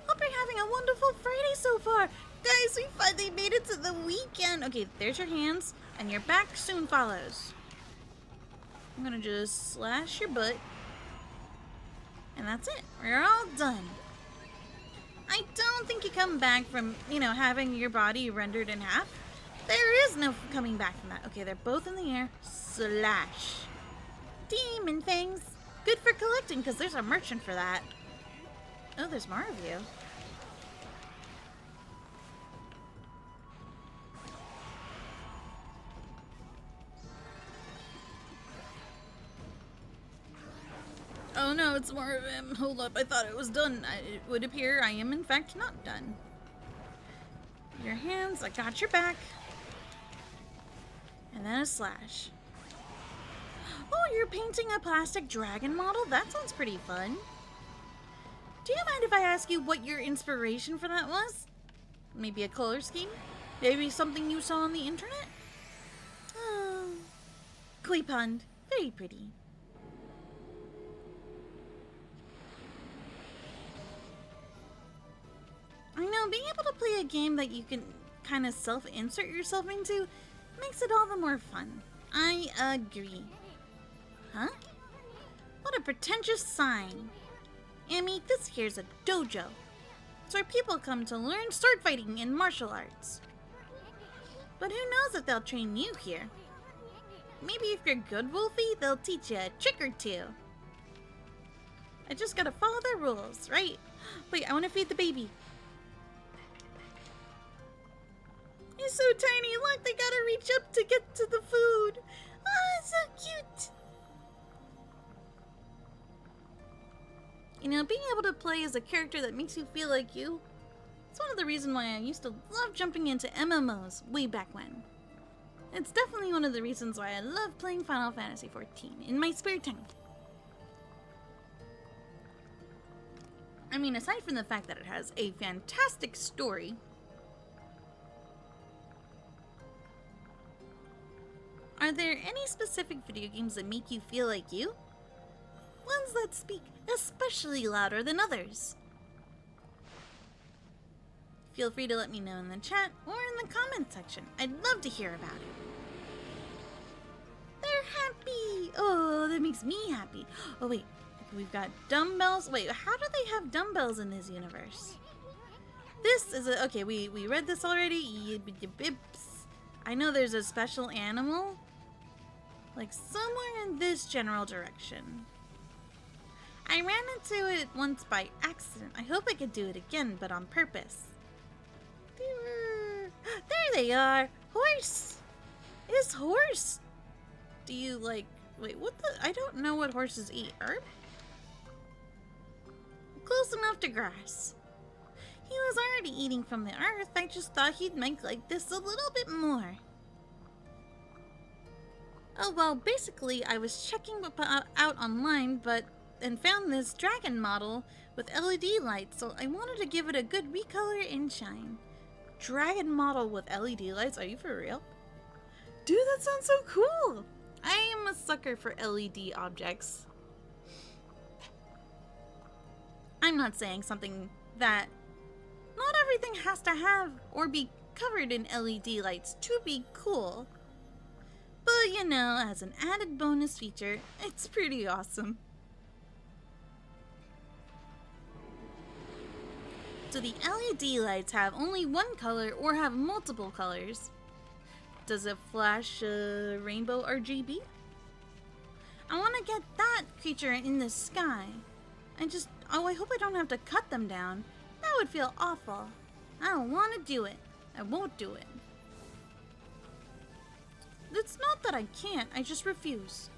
Hope you're having a wonderful Friday so far. Guys, we finally made it to the weekend. Okay, there's your hands, and your back soon follows. I'm gonna just slash your butt. And that's it. We're all done. I don't think you come back from, having your body rendered in half. There is no coming back from that. Okay, they're both in the air. Slash. Demon things. Good for collecting, because there's a merchant for that. Oh, there's more of you. Oh no, it's more of him. Hold up, I thought it was done. It would appear I am in fact not done. Your hands, I got your back. And then a slash. Oh, you're painting a plastic dragon model? That sounds pretty fun. Do you mind if I ask you what your inspiration for that was? Maybe a color scheme? Maybe something you saw on the internet? Oh, koi pond. Very pretty. I know, being able to play a game that you can kind of self-insert yourself into makes it all the more fun. I agree. Huh? What a pretentious sign. Ammy, this here's a dojo. It's where people come to learn sword fighting and martial arts. But who knows if they'll train you here? Maybe if you're good, Wolfie, they'll teach you a trick or two. I just gotta follow their rules, right? Wait, I want to feed the baby. He's so tiny, look, they gotta reach up to get to the food. Oh, it's so cute. Being able to play as a character that makes you feel like you, it's one of the reasons why I used to love jumping into MMOs way back when. It's definitely one of the reasons why I love playing Final Fantasy XIV in my spare time. I mean, aside from the fact that it has a fantastic story, are there any specific video games that make you feel like you? Ones that speak especially louder than others? Feel free to let me know in the chat or in the comment section. I'd love to hear about it. They're happy! Oh, that makes me happy. Oh wait, I We've got dumbbells. Wait, how do they have dumbbells in this universe? This is a... Okay, we read this already. I know there's a special animal. Like somewhere in this general direction. I ran into it once by accident. I hope I could do it again, but on purpose. There they are! Horse! It's horse! Do you like... Wait, what the... I don't know what horses eat. Herb? Close enough to grass. He was already eating from the earth. I just thought he'd make like this a little bit more. Oh, well, basically, I was checking out online, and found this dragon model with LED lights, so I wanted to give it a good recolor and shine. Dragon model with LED lights? Are you for real? Dude, that sounds so cool! I am a sucker for LED objects. I'm not saying something that... Not everything has to have or be covered in LED lights to be cool. But, you know, as an added bonus feature, it's pretty awesome. Do the LED lights have only one color or have multiple colors? Does it flash rainbow RGB? I want to get that creature in the sky. I hope I don't have to cut them down. That would feel awful. I don't want to do it. I won't do it. It's not that I can't, I just refuse.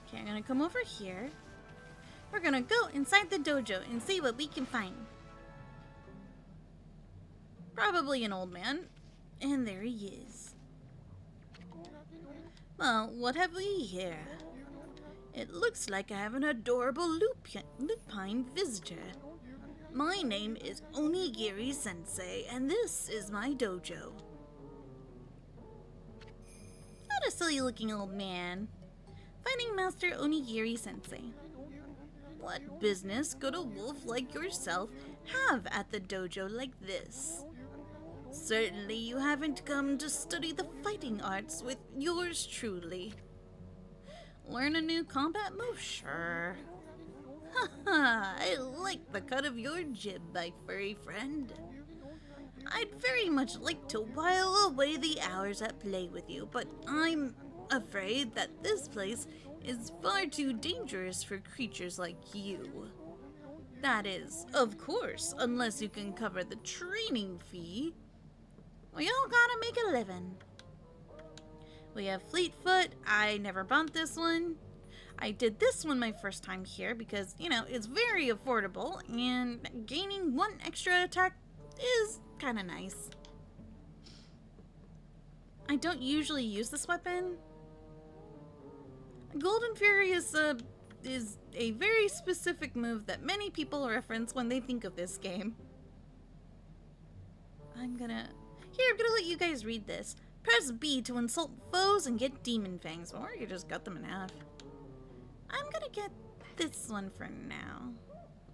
Okay, I'm gonna come over here. We're gonna go inside the dojo and see what we can find. Probably an old man. And there he is. Well, what have we here? It looks like I have an adorable lupine visitor. My name is Onigiri Sensei, and this is my dojo. What a silly looking old man. Fighting Master Onigiri Sensei. What business could a wolf like yourself have at the dojo like this? Certainly you haven't come to study the fighting arts with yours truly. Learn a new combat move? Sure. Haha, I like the cut of your jib, my furry friend. I'd very much like to while away the hours at play with you, but I'm afraid that this place is far too dangerous for creatures like you. That is, of course, unless you can cover the training fee. We all gotta make a living. We have Fleetfoot. I never bought this one. I did this one my first time here because, you know, it's very affordable and gaining one extra attack is kind of nice. I don't usually use this weapon. Golden Fury is a very specific move that many people reference when they think of this game. I'm gonna let you guys read this. Press B to insult foes and get demon fangs, or you just cut them in half. I'm gonna get this one for now.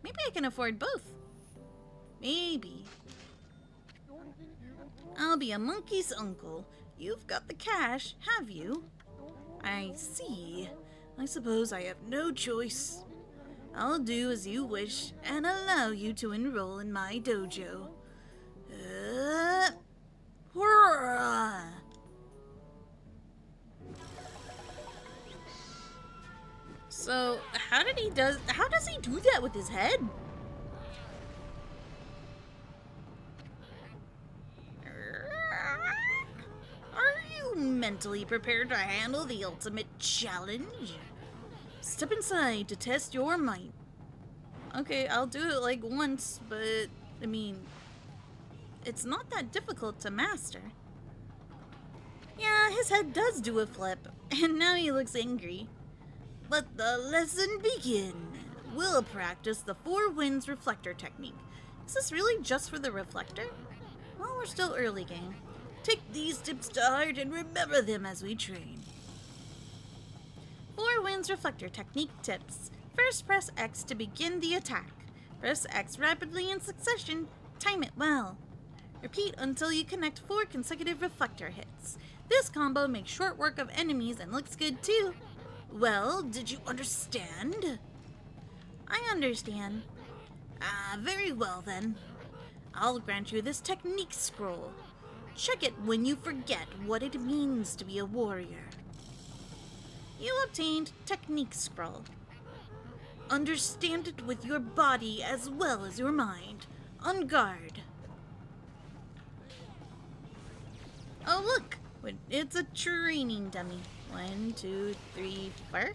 Maybe I can afford both. Maybe. I'll be a monkey's uncle. You've got the cash, have you? I see. I suppose I have no choice. I'll do as you wish and allow you to enroll in my dojo. Hurrah! So, how does he do that with his head? Are you mentally prepared to handle the ultimate challenge? Step inside to test your might. Okay, I'll do it like once, but I mean, it's not that difficult to master. Yeah, his head does do a flip, and now he looks angry. Let the lesson begin. We'll practice the 4 winds reflector technique. Is this really just for the reflector? Well, we're still early game. Take these tips to heart and remember them as we train. 4 winds reflector technique tips. First, press X to begin the attack. Press X rapidly in succession. Time it well. Repeat until you connect 4 consecutive reflector hits. This combo makes short work of enemies and looks good too. Well, did you understand? I understand. Ah, very well then. I'll grant you this technique scroll. Check it when you forget what it means to be a warrior. You obtained technique scroll. Understand it with your body as well as your mind. On guard. Oh look! It's a training dummy. 1, 2, 3, 4.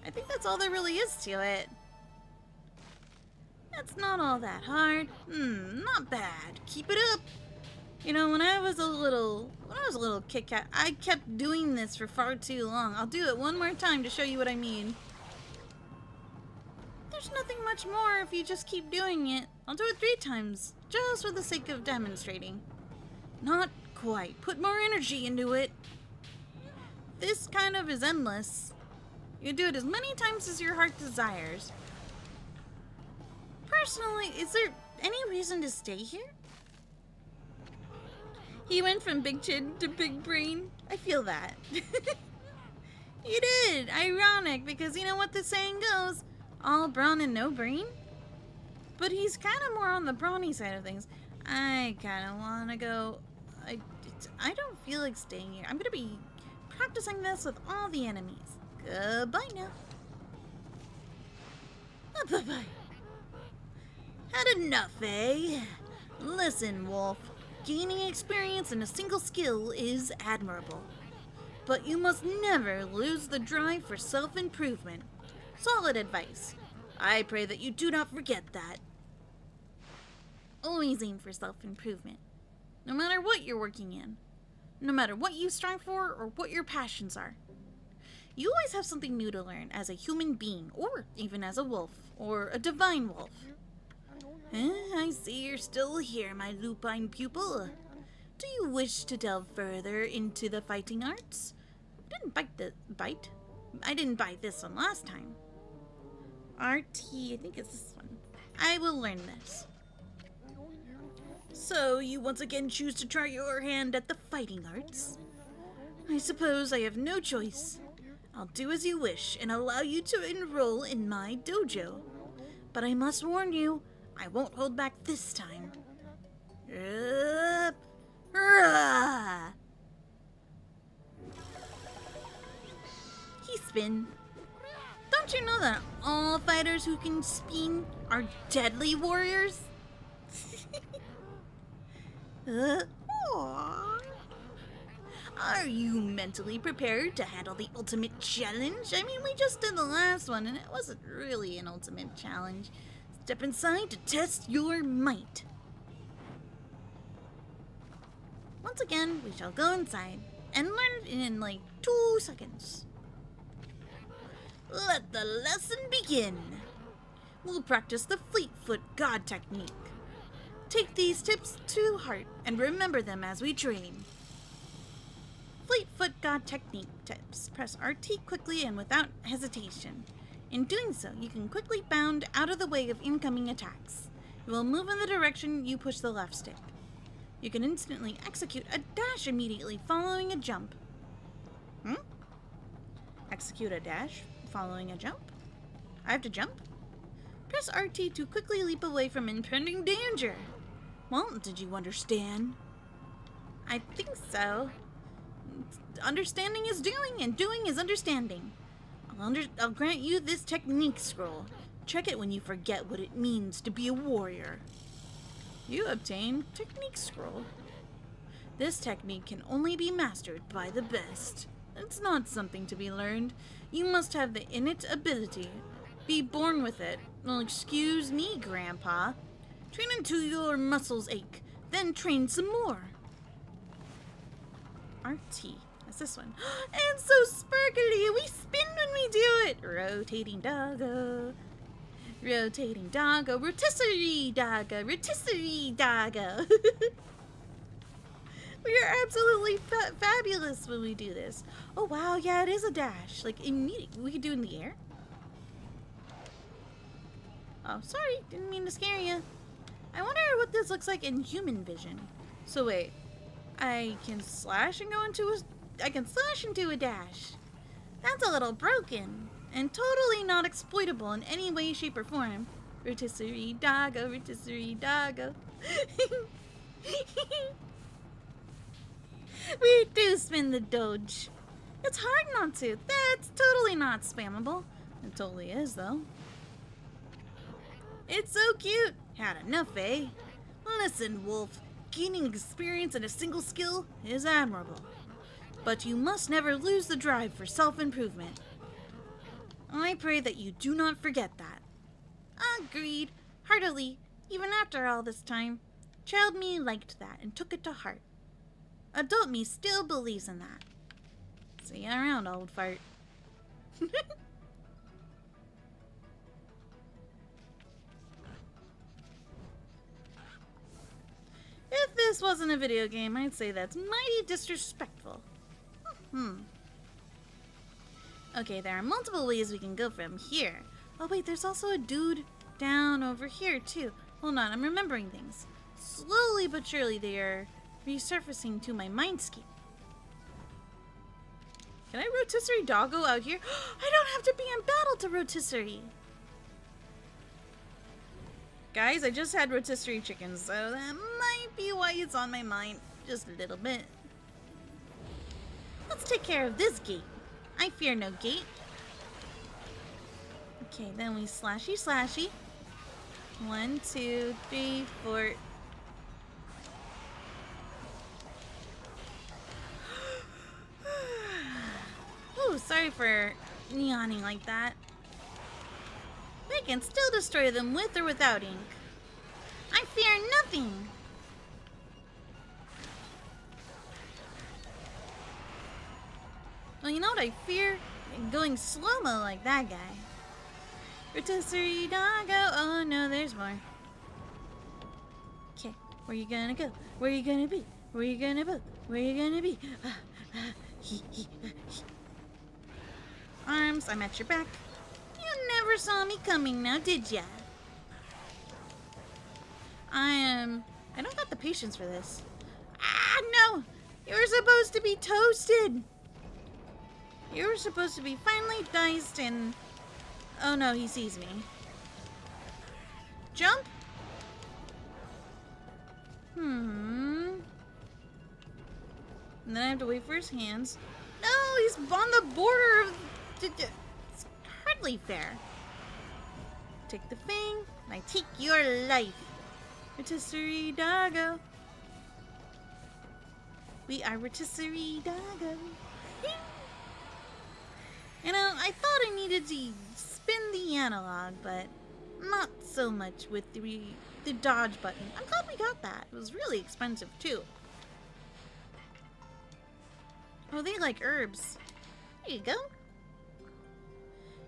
I think that's all there really is to it. It's not all that hard. Not bad. Keep it up. You know, when I was a little Kit Kat, I kept doing this for far too long. I'll do it one more time to show you what I mean. There's nothing much more if you just keep doing it. I'll do it 3 times, just for the sake of demonstrating. Not quite. Put more energy into it. This kind of is endless. You do it as many times as your heart desires. Personally, is there any reason to stay here? He went from big chin to big brain. I feel that. He did. Ironic, because you know what the saying goes, all brawn and no brain? But he's kind of more on the brawny side of things. I kind of want to go... I don't feel like staying here. I'm going to be practicing this with all the enemies. Goodbye now. Bye-bye. Had enough, eh? Listen, Wolf. Gaining experience in a single skill is admirable. But you must never lose the drive for self-improvement. Solid advice. I pray that you do not forget that. Always aim for self-improvement. No matter what you're working in. No matter what you strive for or what your passions are. You always have something new to learn as a human being, or even as a wolf, or a divine wolf. I see you're still here, my lupine pupil. Do you wish to delve further into the fighting arts? I didn't bite this one last time. RT, I think it's this one. I will learn this. So, you once again choose to try your hand at the fighting arts? I suppose I have no choice. I'll do as you wish and allow you to enroll in my dojo. But I must warn you, I won't hold back this time. He spin. Don't you know that all fighters who can spin are deadly warriors? Are you mentally prepared to handle the ultimate challenge? I mean, we just did the last one and it wasn't really an ultimate challenge. Step inside to test your might. Once again, we shall go inside and learn in like 2 seconds. Let the lesson begin. We'll practice the Fleetfoot God technique. Take these tips to heart and remember them as we train. Fleetfoot God technique tips. Press RT quickly and without hesitation. In doing so, you can quickly bound out of the way of incoming attacks. You will move in the direction you push the left stick. You can instantly execute a dash immediately following a jump. Execute a dash following a jump? I have to jump? Press RT to quickly leap away from impending danger. Well, did you understand? I think so. Understanding is doing, and doing is understanding. I'll grant you this technique scroll. Check it when you forget what it means to be a warrior. You obtain technique scroll. This technique can only be mastered by the best. It's not something to be learned. You must have the innate ability. Be born with it. Well, excuse me, Grandpa. Train until your muscles ache, then train some more. RT. That's this one. And so sparkly! We spin when we do it! Rotating doggo. Rotating doggo. Rotisserie doggo. Rotisserie doggo. We are absolutely fabulous when we do this. Oh wow, yeah, it is a dash. Like, immediately. We could do it in the air. Oh, sorry. Didn't mean to scare you. I wonder what this looks like in human vision. So wait. I can slash and go into a... I can slash into a dash. That's a little broken, and totally not exploitable in any way, shape, or form. Rotisserie doggo, rotisserie doggo. We do spin the Doge. It's hard not to. That's totally not spammable. It totally is, though. It's so cute. Had enough, eh? Listen, Wolf. Gaining experience in a single skill is admirable. But you must never lose the drive for self-improvement. I pray that you do not forget that. Agreed. Heartily. Even after all this time. Child me liked that and took it to heart. Adult me still believes in that. See you around, old fart. If this wasn't a video game, I'd say that's mighty disrespectful. Okay, there are multiple ways we can go from here. Oh wait, there's also a dude down over here too. Hold on, I'm remembering things. Slowly but surely they are resurfacing to my mindscape. Can I rotisserie doggo out here? I don't have to be in battle to rotisserie. Guys, I just had rotisserie chickens, so that might be why it's on my mind just a little bit. Let's take care of this gate. I fear no gate. Okay, then we slashy slashy. 1, 2, 3, 4. Ooh, sorry for neoning like that. We can still destroy them with or without ink. I fear nothing. Well, you know what I fear? Going slow-mo like that guy. Rotisserie doggo. Oh no, there's more. Okay, where you gonna go? Where you gonna be? Where you gonna be? Where you gonna be? Arms, I'm at your back. You never saw me coming now, did ya? I don't got the patience for this. Ah, no! You're supposed to be toasted! You were supposed to be finely diced and... Oh no, he sees me. Jump? And then I have to wait for his hands. No, he's on the border of... It's hardly fair. Take the thing, and I take your life. Rotisserie doggo. We are rotisserie doggo. You know, I thought I needed to spin the analog, but not so much with the dodge button. I'm glad we got that. It was really expensive, too. Oh, they like herbs. There you go.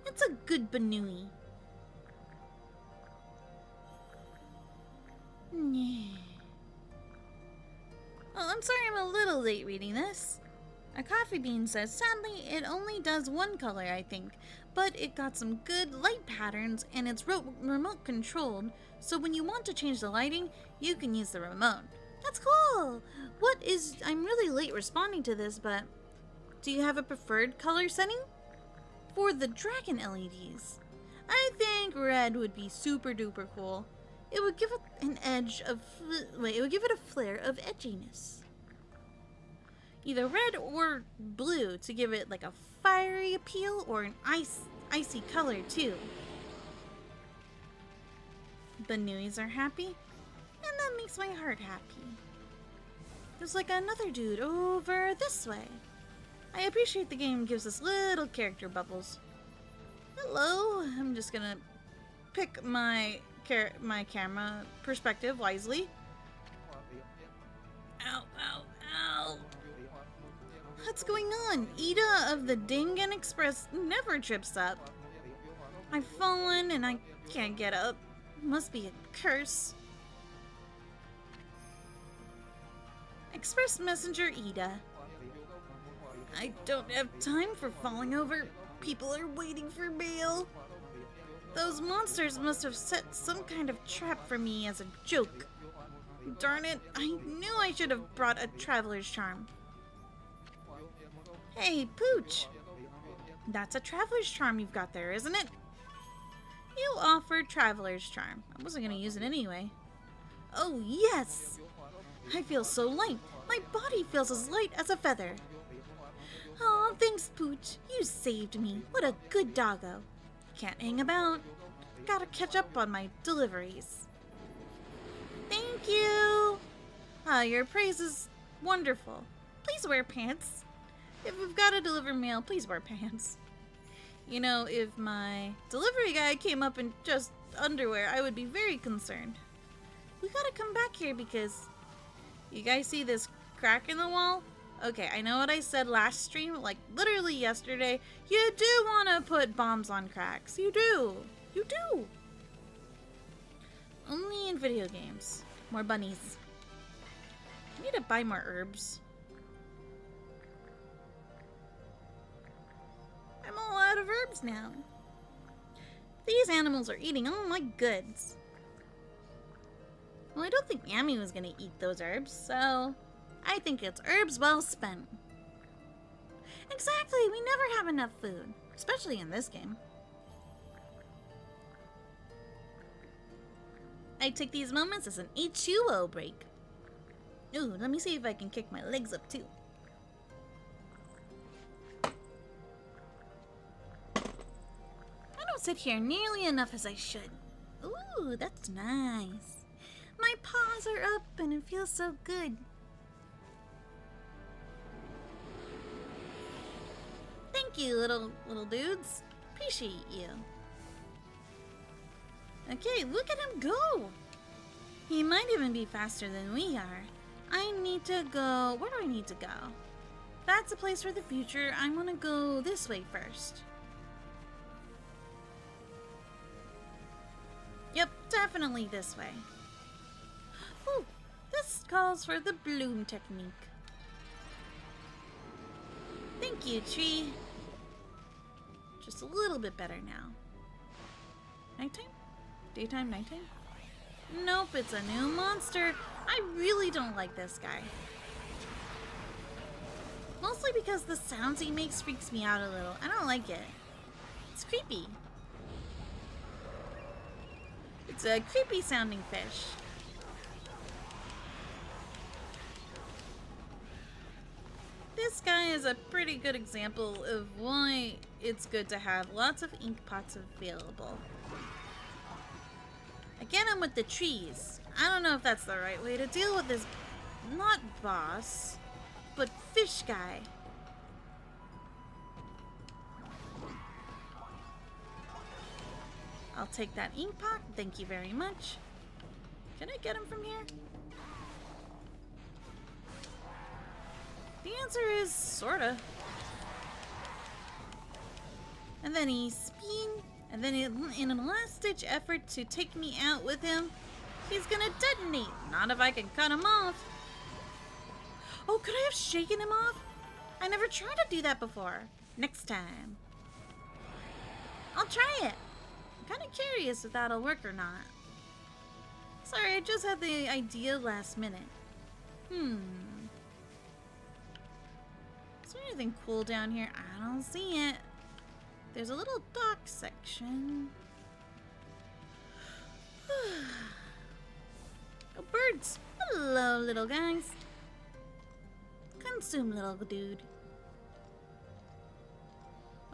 It's a good banui. Oh, I'm sorry I'm a little late reading this. A coffee bean says, sadly, it only does one color, I think, but it got some good light patterns and it's remote controlled, so when you want to change the lighting, you can use the remote. That's cool! I'm really late responding to this, but do you have a preferred color setting? For the dragon LEDs, I think red would be super duper cool. It would give it an edge of, it would give it a flare of edginess. Either red or blue to give it like a fiery appeal or an icy color too. The newies are happy, and that makes my heart happy. There's like another dude over this way. I appreciate the game gives us little character bubbles. Hello, I'm just gonna pick my camera perspective wisely. Ow, ow, ow. What's going on? Ida of the Dingen Express never trips up. I've fallen and I can't get up. Must be a curse. Express Messenger Ida. I don't have time for falling over. People are waiting for mail. Those monsters must have set some kind of trap for me as a joke. Darn it, I knew I should have brought a traveler's charm. Hey, Pooch! That's a traveler's charm you've got there, isn't it? You offered traveler's charm. I wasn't going to use it anyway. Oh, yes! I feel so light. My body feels as light as a feather. Oh, thanks, Pooch. You saved me. What a good doggo. Can't hang about. Gotta catch up on my deliveries. Thank you! Your praise is wonderful. Please wear pants. If you've got to deliver mail, please wear pants. You know, if my delivery guy came up in just underwear, I would be very concerned. We gotta come back here because... You guys see this crack in the wall? Okay, I know what I said last stream, like literally yesterday. You do want to put bombs on cracks. You do. You do. Only in video games. More bunnies. I need to buy more herbs. I'm all out of herbs now. These animals are eating all my goods. Well, I don't think Ammy was going to eat those herbs, so I think it's herbs well spent. Exactly, we never have enough food, especially in this game. I take these moments as an H2O break. Ooh, let me see if I can kick my legs up too. I don't sit here nearly enough as I should. Ooh, that's nice. My paws are up and it feels so good. Thank you, little dudes. Appreciate you. Okay, look at him go. He might even be faster than we are. I need to go... Where do I need to go? That's a place for the future. I want to go this way first. Yep, definitely this way. Ooh, this calls for the bloom technique. Thank you, tree. Just a little bit better now. Nighttime? Daytime, nighttime? Nope, it's a new monster. I really don't like this guy. Mostly because the sounds he makes freaks me out a little. I don't like it. It's creepy. It's a creepy sounding fish. This guy is a pretty good example of why it's good to have lots of ink pots available. Again, I'm with the trees. I don't know if that's the right way to deal with this, not boss, but fish guy. I'll take that ink pot, thank you very much. Can I get him from here? The answer is sorta. And then he spin, and then in a last-ditch effort to take me out with him, he's gonna detonate. Not if I can cut him off. Oh, could I have shaken him off? I never tried to do that before. Next time. I'll try it. I'm kind of curious if that'll work or not. Sorry, I just had the idea last minute. Is there anything cool down here? I don't see it. There's a little dock section. Oh, birds! Hello, little guys. Consume, little dude.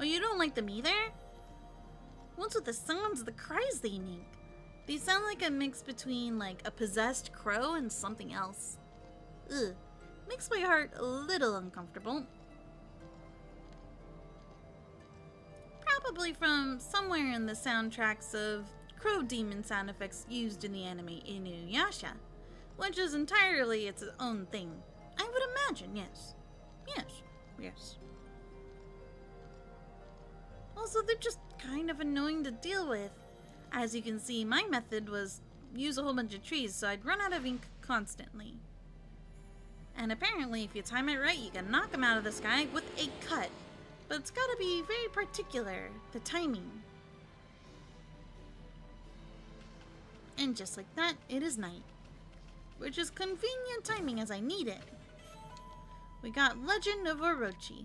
Oh, you don't like them either? What's with the sounds, the cries they make? They sound like a mix between, like, a possessed crow and something else. Ugh. Makes my heart a little uncomfortable. Probably from somewhere in the soundtracks of crow demon sound effects used in the anime Inuyasha, which is entirely its own thing. I would imagine, yes. Yes. Also, they're just kind of annoying to deal with. As you can see, my method was use a whole bunch of trees, so I'd run out of ink constantly. And apparently, if you time it right, you can knock them out of the sky with a cut. But it's gotta be very particular, the timing. And just like that, it is night. Which is convenient timing as I need it. We got Legend of Orochi.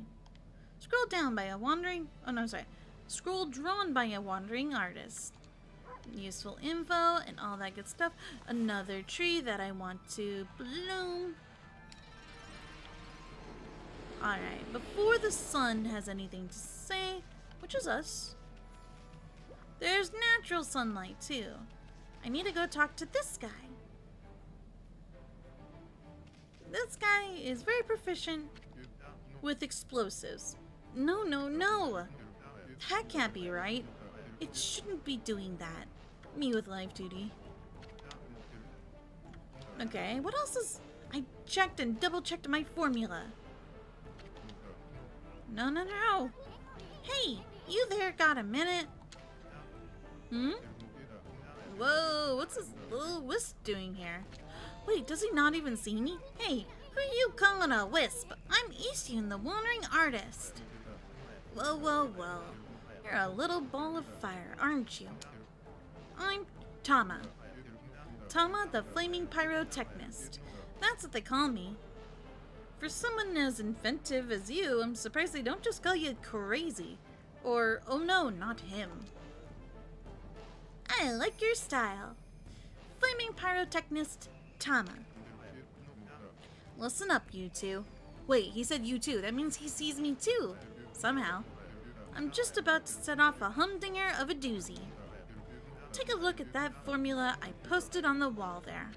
Scroll down by a wandering... Oh, no, sorry. Scroll drawn by a wandering artist. Useful info and all that good stuff. Another tree that I want to bloom. Alright, before the sun has anything to say, which is us, there's natural sunlight too. I need to go talk to this guy. This guy is very proficient with explosives. No, no, no! That can't be right. It shouldn't be doing that. Me with life duty. Okay, what else is... I checked and double-checked my formula. No, no, no. Hey, you there got a minute? Hmm? Whoa, what's this little wisp doing here? Wait, does he not even see me? Hey, who are you calling a wisp? I'm Issun, the wandering artist. Whoa, whoa, whoa. You're a little ball of fire, aren't you? I'm Tama. Tama, the flaming pyrotechnist. That's what they call me. For someone as inventive as you, I'm surprised they don't just call you crazy. Or, oh no, not him. I like your style. Flaming pyrotechnist, Tama. Listen up, you two. Wait, he said you too. That means he sees me too. Somehow. I'm just about to set off a humdinger of a doozy. Take a look at that formula I posted on the wall there.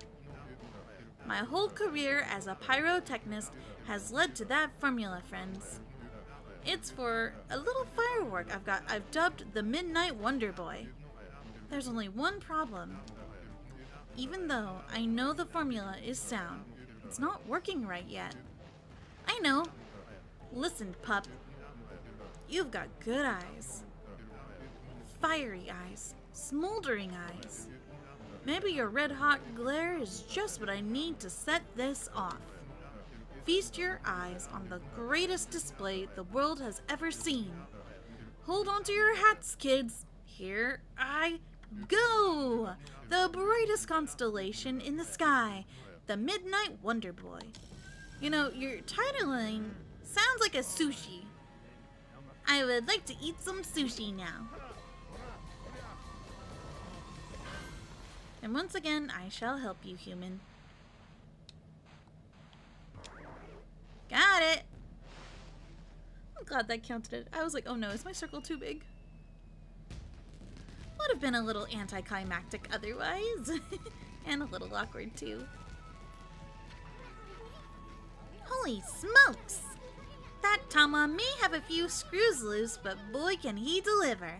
My whole career as a pyrotechnist has led to that formula, friends. It's for a little firework I've dubbed the Midnight Wonder Boy. There's only one problem. Even though I know the formula is sound, it's not working right yet. I know. Listen, pup. You've got good eyes. Fiery eyes. Smoldering eyes. Maybe your red-hot glare is just what I need to set this off. Feast your eyes on the greatest display the world has ever seen. Hold on to your hats, kids. Here I go! The brightest constellation in the sky, the Midnight Wonder Boy. You know, your titling sounds like a sushi. I would like to eat some sushi now. And once again, I shall help you, human. Got it! I'm glad that counted it. I was like, oh no, is my circle too big? Would have been a little anticlimactic otherwise. And a little awkward too. Holy smokes! That Tama may have a few screws loose, but boy can he deliver.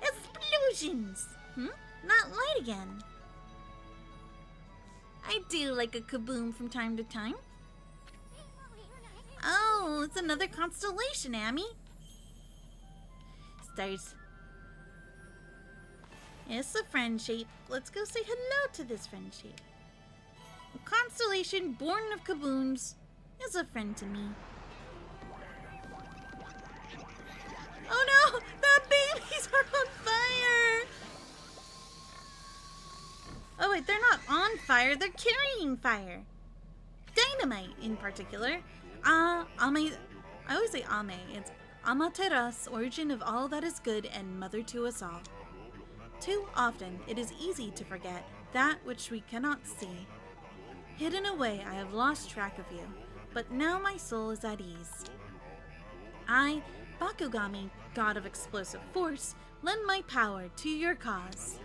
Explosions! Not light again. I do like a kaboom from time to time. Oh, it's another constellation, Ammy. Stars. It's a friend shape. Let's go say hello to this friend shape. A constellation born of kabooms is a friend to me. Oh no! The babies are on fire! Oh wait, they're not on fire, they're carrying fire. Dynamite, in particular. Ame, I always say Ame. It's Amaterasu, origin of all that is good and mother to us all. Too often, it is easy to forget that which we cannot see. Hidden away, I have lost track of you, but now my soul is at ease. I, Bakugami, god of explosive force, lend my power to your cause.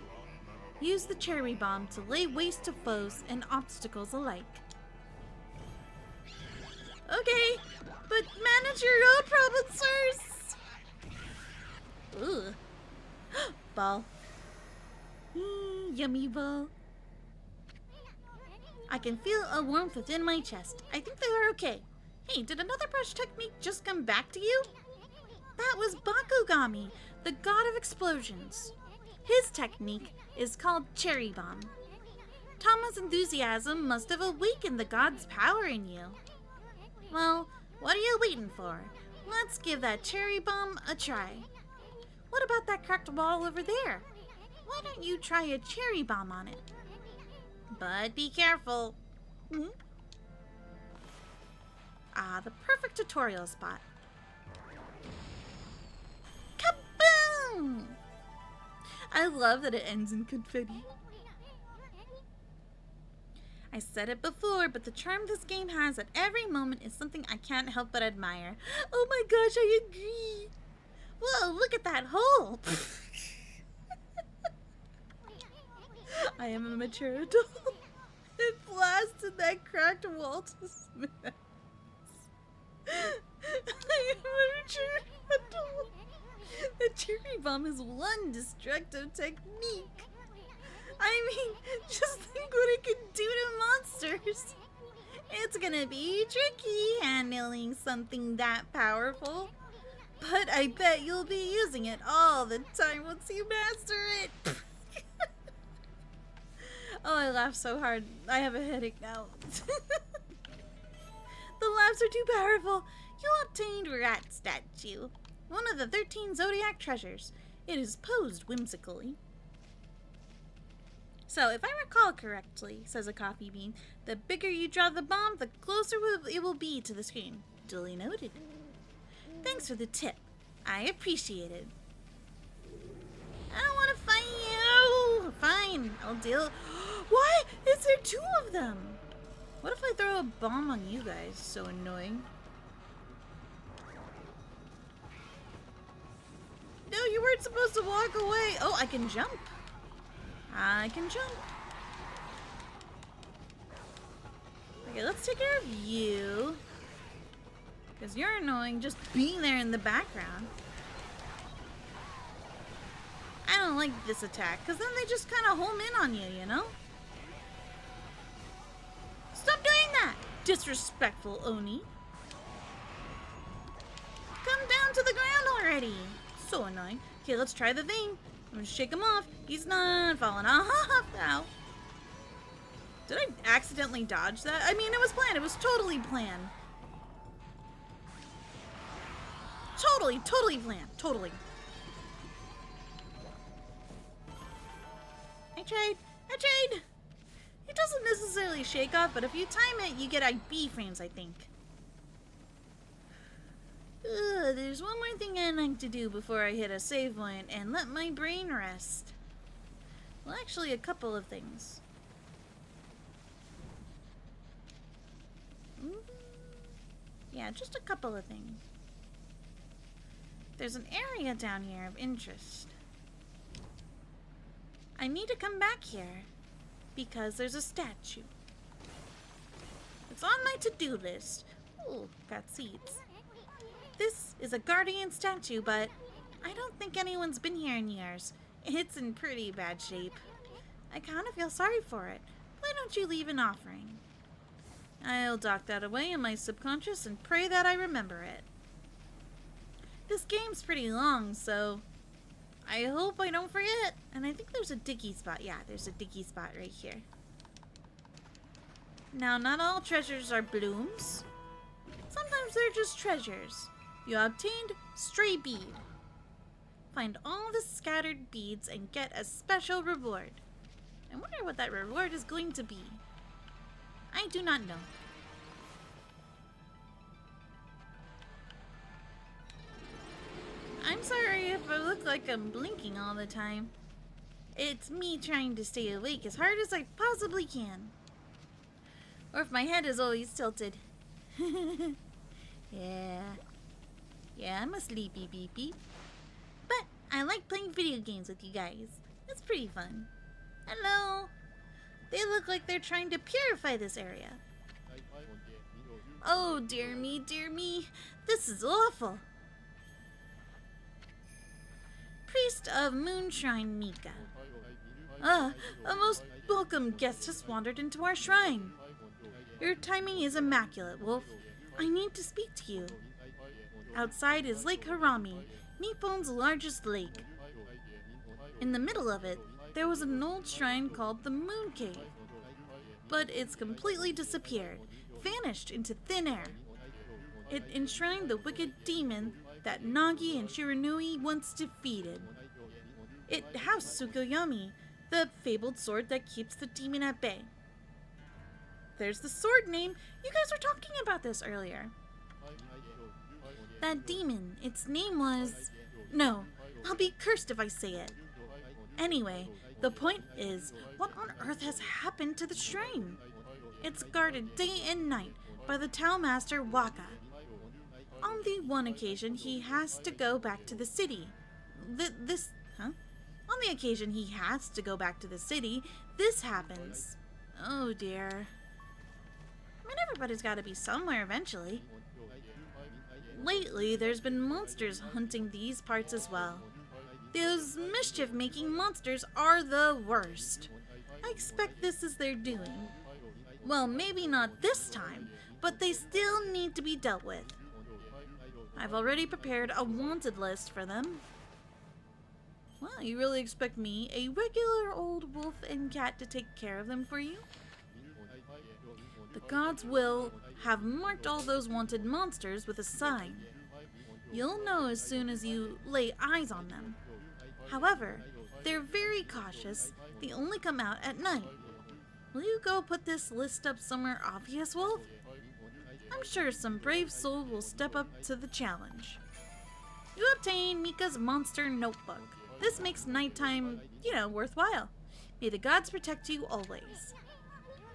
Use the cherry bomb to lay waste to foes and obstacles alike. Okay, but manage your own problems first! Ooh. Ball. Yummy ball. I can feel a warmth within my chest. I think they are okay. Hey, did another brush technique just come back to you? That was Bakugami, the god of explosions. His technique is called Cherry Bomb. Tama's enthusiasm must have awakened the god's power in you. Well, what are you waiting for? Let's give that Cherry Bomb a try. What about that cracked wall over there? Why don't you try a Cherry Bomb on it? But be careful. Ah, the perfect tutorial spot. I love that it ends in confetti. I said it before, but the charm this game has at every moment is something I can't help but admire. Oh my gosh, I agree. Whoa, look at that hole. I am a mature adult. It blasted that cracked wall to smithereens. I am a mature adult. The cherry bomb is one destructive technique. I mean, just think what it can do to monsters. It's gonna be tricky handling something that powerful. But I bet you'll be using it all the time once you master it. Oh, I laughed so hard. I have a headache now. The laughs are too powerful. You obtained Rat Statue, one of the 13 Zodiac treasures. It is posed whimsically. So, if I recall correctly, says a coffee bean, the bigger you draw the bomb, the closer it will be to the screen. Duly noted. Thanks for the tip. I appreciate it. I don't want to fight you. Fine, I'll deal. Why is there two of them? What if I throw a bomb on you guys? So annoying. No, you weren't supposed to walk away. Oh, I can jump. I can jump. Okay, let's take care of you. Because you're annoying just being there in the background. I don't like this attack, because then they just kind of home in on you, you know? Stop doing that! Disrespectful Oni. Come down to the ground already. So annoying. Okay, let's try the thing. I'm gonna shake him off. He's not falling off now. Did I accidentally dodge that? I mean, it was planned. It was totally planned. Totally planned. Totally. I tried. It doesn't necessarily shake off, but if you time it, you get IB frames, I think. There's one more thing I'd like to do before I hit a save point and let my brain rest. Well, actually, a couple of things. Yeah, just a couple of things. There's an area down here of interest. I need to come back here because there's a statue. It's on my to-do list. Ooh, got seeds. This is a guardian statue, but I don't think anyone's been here in years. It's in pretty bad shape. I kind of feel sorry for it. Why don't you leave an offering? I'll dock that away in my subconscious and pray that I remember it. This game's pretty long, so I hope I don't forget. And I think there's a diggy spot. Yeah, there's a diggy spot right here. Now, not all treasures are blooms. Sometimes they're just treasures. You obtained stray bead. Find all the scattered beads and get a special reward. I wonder what that reward is going to be. I do not know. I'm sorry if I look like I'm blinking all the time. It's me trying to stay awake as hard as I possibly can. Or if my head is always tilted. Yeah, I'm a sleepy beepy. But I like playing video games with you guys. It's pretty fun. Hello. They look like they're trying to purify this area. Oh, dear me, dear me. This is awful. Priest of Moonshrine Mika. A most welcome guest has wandered into our shrine. Your timing is immaculate, Wolf. I need to speak to you. Outside is Lake Harami, Nippon's largest lake. In the middle of it, there was an old shrine called the Moon Cave. But it's completely disappeared, vanished into thin air. It enshrined the wicked demon that Nagi and Shiranui once defeated. It housed Tsukuyomi, the fabled sword that keeps the demon at bay. There's the sword name. You guys were talking about this earlier. That demon, its name was... No, I'll be cursed if I say it. Anyway, the point is, what on earth has happened to the shrine? It's guarded day and night by the town master Waka. On the one occasion he has to go back to the city. On the occasion he has to go back to the city, this happens. Oh dear. I mean, everybody's got to be somewhere eventually. Lately, there's been monsters hunting these parts as well. Those mischief-making monsters are the worst. I expect this is their doing. Well, maybe not this time, but they still need to be dealt with. I've already prepared a wanted list for them. Well, you really expect me, a regular old wolf and cat, to take care of them for you? The gods will have marked all those wanted monsters with a sign. You'll know as soon as you lay eyes on them. However, they're very cautious. They only come out at night. Will you go put this list up somewhere obvious, Wolf? I'm sure some brave soul will step up to the challenge. You obtain Mika's monster notebook. This makes nighttime, worthwhile. May the gods protect you always.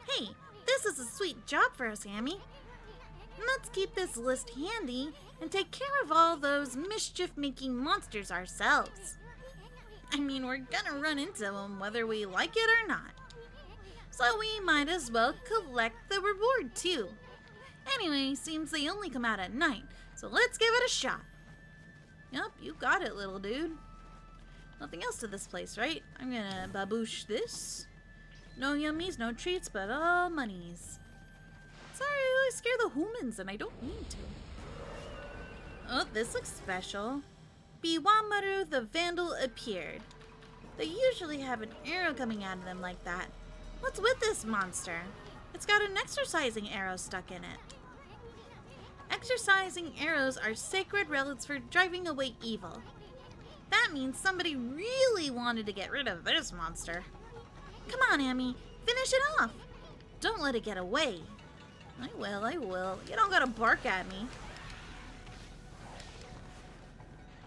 Hey, this is a sweet job for us, Ammy. Let's keep this list handy and take care of all those mischief-making monsters ourselves. I mean, we're gonna run into them whether we like it or not. So we might as well collect the reward too. Anyway, seems they only come out at night, so let's give it a shot. Yup, you got it, little dude. Nothing else to this place, right? I'm gonna baboosh this. No yummies, no treats, but all monies. Sorry, I scare the humans and I don't mean to. Oh, this looks special. Biwamaru the Vandal appeared. They usually have an arrow coming out of them like that. What's with this monster? It's got an exorcising arrow stuck in it. Exorcising arrows are sacred relics for driving away evil. That means somebody really wanted to get rid of this monster. Come on, Ammy, finish it off. Don't let it get away. I will. You don't gotta bark at me.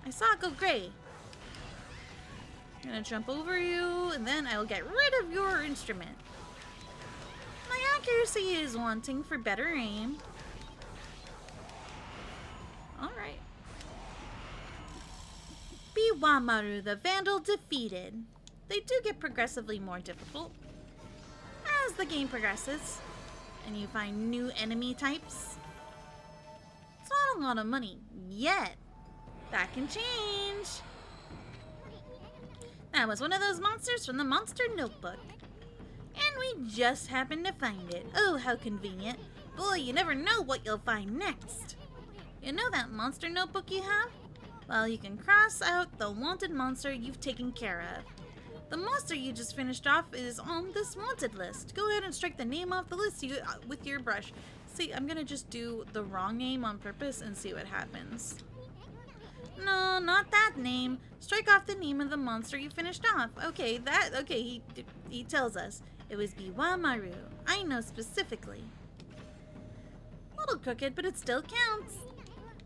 I saw it go gray. I'm gonna jump over you, and then I will get rid of your instrument. My accuracy is wanting for better aim. Alright. Biwamaru the Vandal defeated. They do get progressively more difficult as the game progresses, and you find new enemy types. It's not a lot of money yet. That can change. That was one of those monsters from the Monster Notebook. And we just happened to find it. Oh, how convenient. Boy, you never know what you'll find next. You know that Monster Notebook you have? Well, you can cross out the wanted monster you've taken care of. The monster you just finished off is on this wanted list. Go ahead and strike the name off the list with your brush. See, I'm gonna just do the wrong name on purpose and see what happens. No, not that name. Strike off the name of the monster you finished off. Okay, he tells us. It was Biwamaru. I know specifically. A little crooked, but it still counts.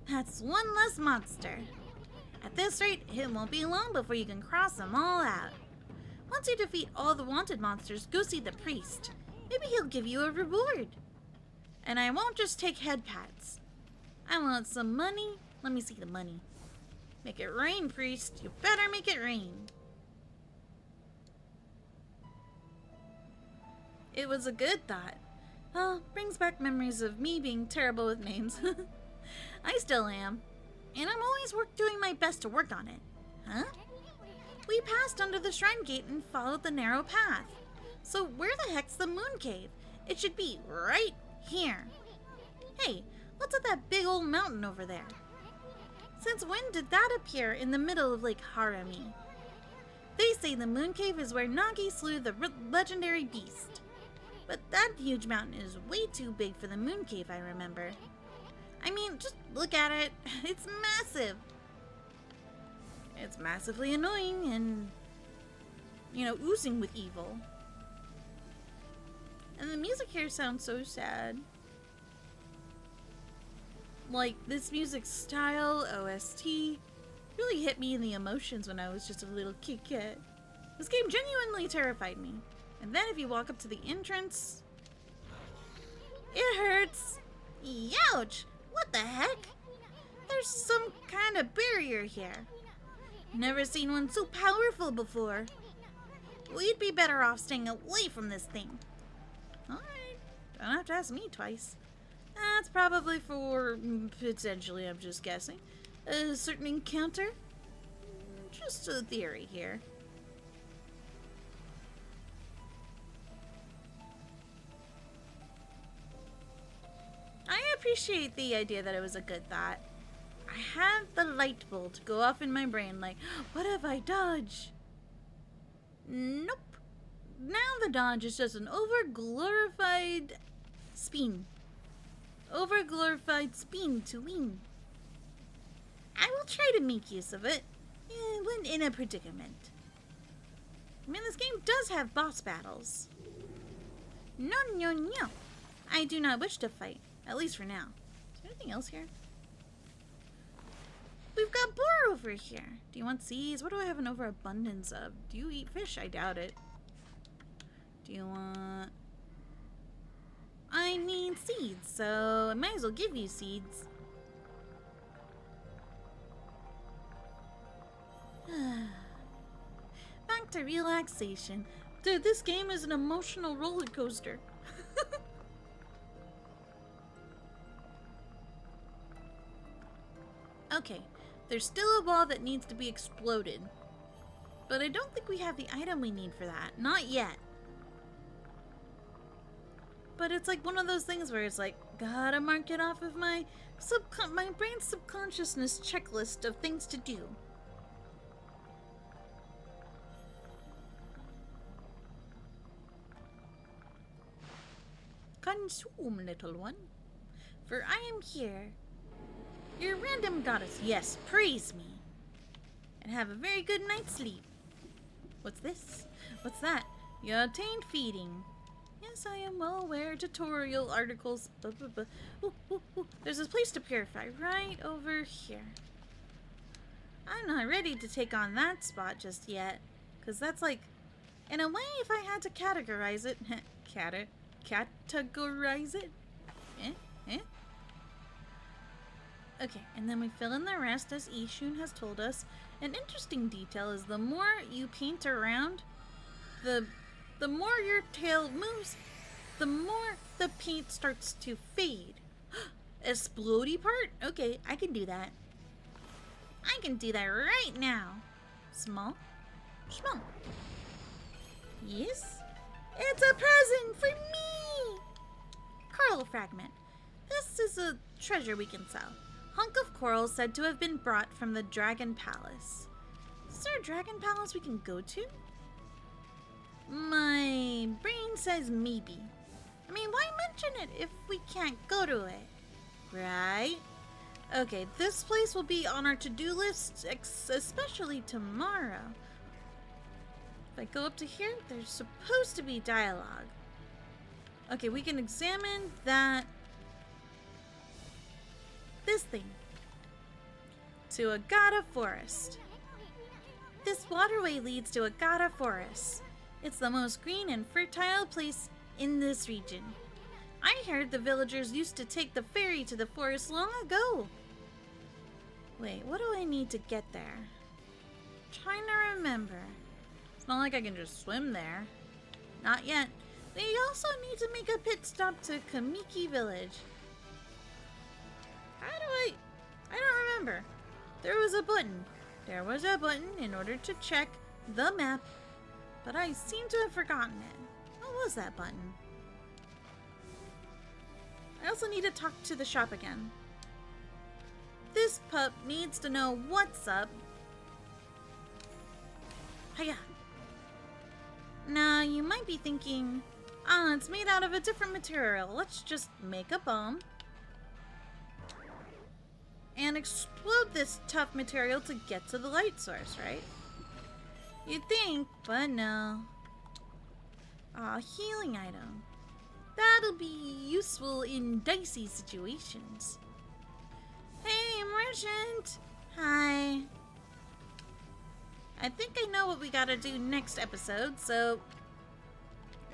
That's one less monster. At this rate, it won't be long before you can cross them all out. Once you defeat all the wanted monsters, go see the priest. Maybe he'll give you a reward. And I won't just take head pats. I want some money. Let me see the money. Make it rain, priest. You better make it rain. It was a good thought. Oh, brings back memories of me being terrible with names. I still am. And I'm always doing my best to work on it. Huh? We passed under the shrine gate and followed the narrow path. So where the heck's the moon cave? It should be right here. Hey, what's at that big old mountain over there? Since when did that appear in the middle of Lake Harami? They say the moon cave is where Nagi slew the legendary beast. But that huge mountain is way too big for the moon cave, I remember. I mean, just look at it. It's massive. It's massively annoying and, oozing with evil. And the music here sounds so sad. Like, this music style, OST, Really hit me in the emotions when I was just a little kitty cat. This game genuinely terrified me. And then if you walk up to the entrance, it hurts. Ouch! What the heck? There's some kind of barrier here. Never seen one so powerful before. We'd be better off staying away from this thing. Alright, don't have to ask me twice. That's probably for, potentially, I'm just guessing, a certain encounter. Just a theory here. I appreciate the idea that it was a good thought. I had the light bulb go off in my brain like, what if I dodge? Nope. Now the dodge is just an over-glorified spin. Over-glorified spin to win. I will try to make use of it when in a predicament. I mean, this game does have boss battles. No, no, no. I do not wish to fight. At least for now. Is there anything else here? We've got boar over here. Do you want seeds? What do I have an overabundance of? Do you eat fish? I doubt it. Do you want... I need seeds, so I might as well give you seeds. Back to relaxation. Dude, this game is an emotional roller coaster. Okay, there's still a wall that needs to be exploded. But I don't think we have the item we need for that. Not yet. But it's like one of those things where it's like, gotta mark it off of my brain's subconsciousness checklist of things to do. Consume, little one, for I am here. Your random goddess, yes, praise me. And have a very good night's sleep. What's this? What's that? You attained feeding. Yes, I am well aware. Tutorial articles. Blah, blah, blah. Ooh, ooh, ooh. There's this place to purify right over here. I'm not ready to take on that spot just yet. Because that's like, in a way, if I had to categorize it. Categorize it? Okay, and then we fill in the rest as Ishun has told us. An interesting detail is the more you paint around, the more your tail moves, the more the paint starts to fade. Explodey part? Okay, I can do that. I can do that right now. Small. Small. Yes? It's a present for me! Coral fragment. This is a treasure we can sell. Hunk of coral said to have been brought from the Dragon Palace. Is there a Dragon Palace we can go to? My brain says maybe. I mean, why mention it if we can't go to it? Right? Okay, this place will be on our to-do list, especially tomorrow. If I go up to here, there's supposed to be dialogue. Okay, we can examine that... this thing. To Outta Forest. This waterway leads to Outta Forest. It's the most green and fertile place in this region. I heard the villagers used to take the ferry to the forest long ago. Wait, what do I need to get there? Trying to remember. It's not like I can just swim there. Not yet. We also need to make a pit stop to Kamiki Village. How do I don't remember. There was a button. There was a button in order to check the map, but I seem to have forgotten it. What was that button? I also need to talk to the shop again. This pup needs to know what's up. Hiya. Now, you might be thinking, it's made out of a different material. Let's just make a bomb and explode this tough material to get to the light source, right? You'd think, but no. Healing item. That'll be useful in dicey situations. Hey, merchant! Hi. I think I know what we gotta do next episode, so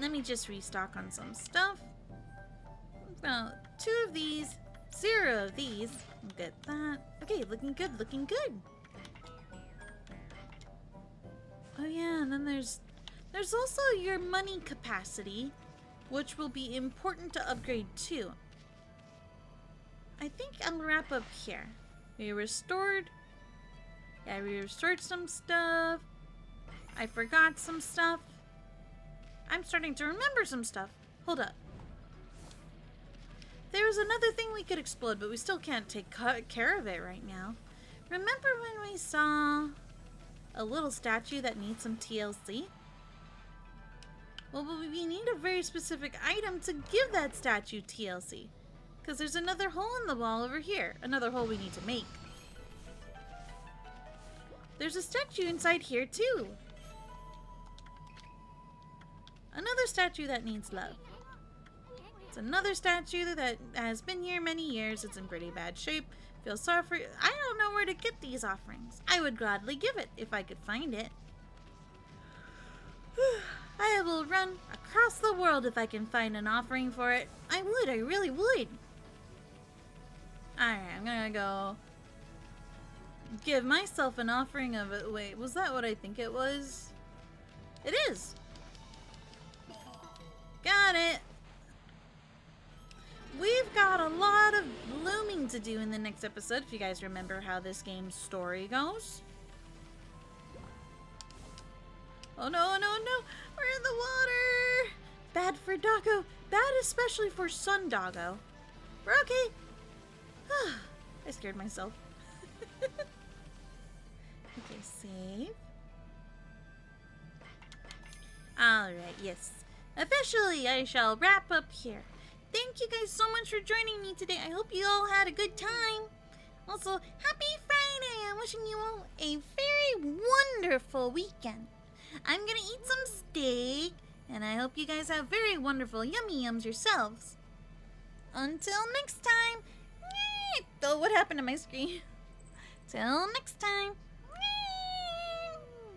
let me just restock on some stuff. Well, 2 of these, 0 of these. Get that. Okay, looking good, looking good. Oh yeah, and then there's also your money capacity, which will be important to upgrade too. I think I'll wrap up here. We restored. Yeah, we restored some stuff. I forgot some stuff. I'm starting to remember some stuff. Hold up. There's another thing we could explode, but we still can't take care of it right now. Remember when we saw a little statue that needs some TLC? Well, we need a very specific item to give that statue TLC. Because there's another hole in the wall over here. Another hole we need to make. There's a statue inside here, too. Another statue that needs love. It's another statue that has been here many years. It's in pretty bad shape. Feel sorry for you. I don't know where to get these offerings. I would gladly give it if I could find it. I will run across the world if I can find an offering for it. I would. I really would. Alright, I'm gonna go give myself an offering of it. Wait, was that what I think it was? It is. Got it. We've got a lot of blooming to do in the next episode, if you guys remember how this game's story goes. Oh no, no, no! We're in the water! Bad for Doggo. Bad especially for Sun Doggo. We're okay. I scared myself. Okay, save. Alright, yes. Officially, I shall wrap up here. Thank you guys so much for joining me today. I hope you all had a good time. Also, happy Friday! I'm wishing you all a very wonderful weekend. I'm gonna eat some steak, and I hope you guys have very wonderful yummy yums yourselves. Until next time. Oh, what happened to my screen? Till next time.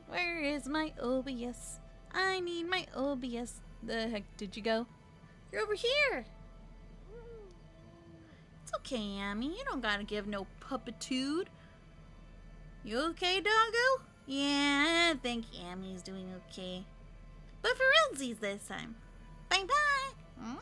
Where is my OBS? I need my OBS. The heck did you go? You're over here. It's okay, Ammy. You don't gotta give no puppitude. You okay, Doggo? Yeah, I think Ammy's doing okay. But for realsies this time. Bye-bye.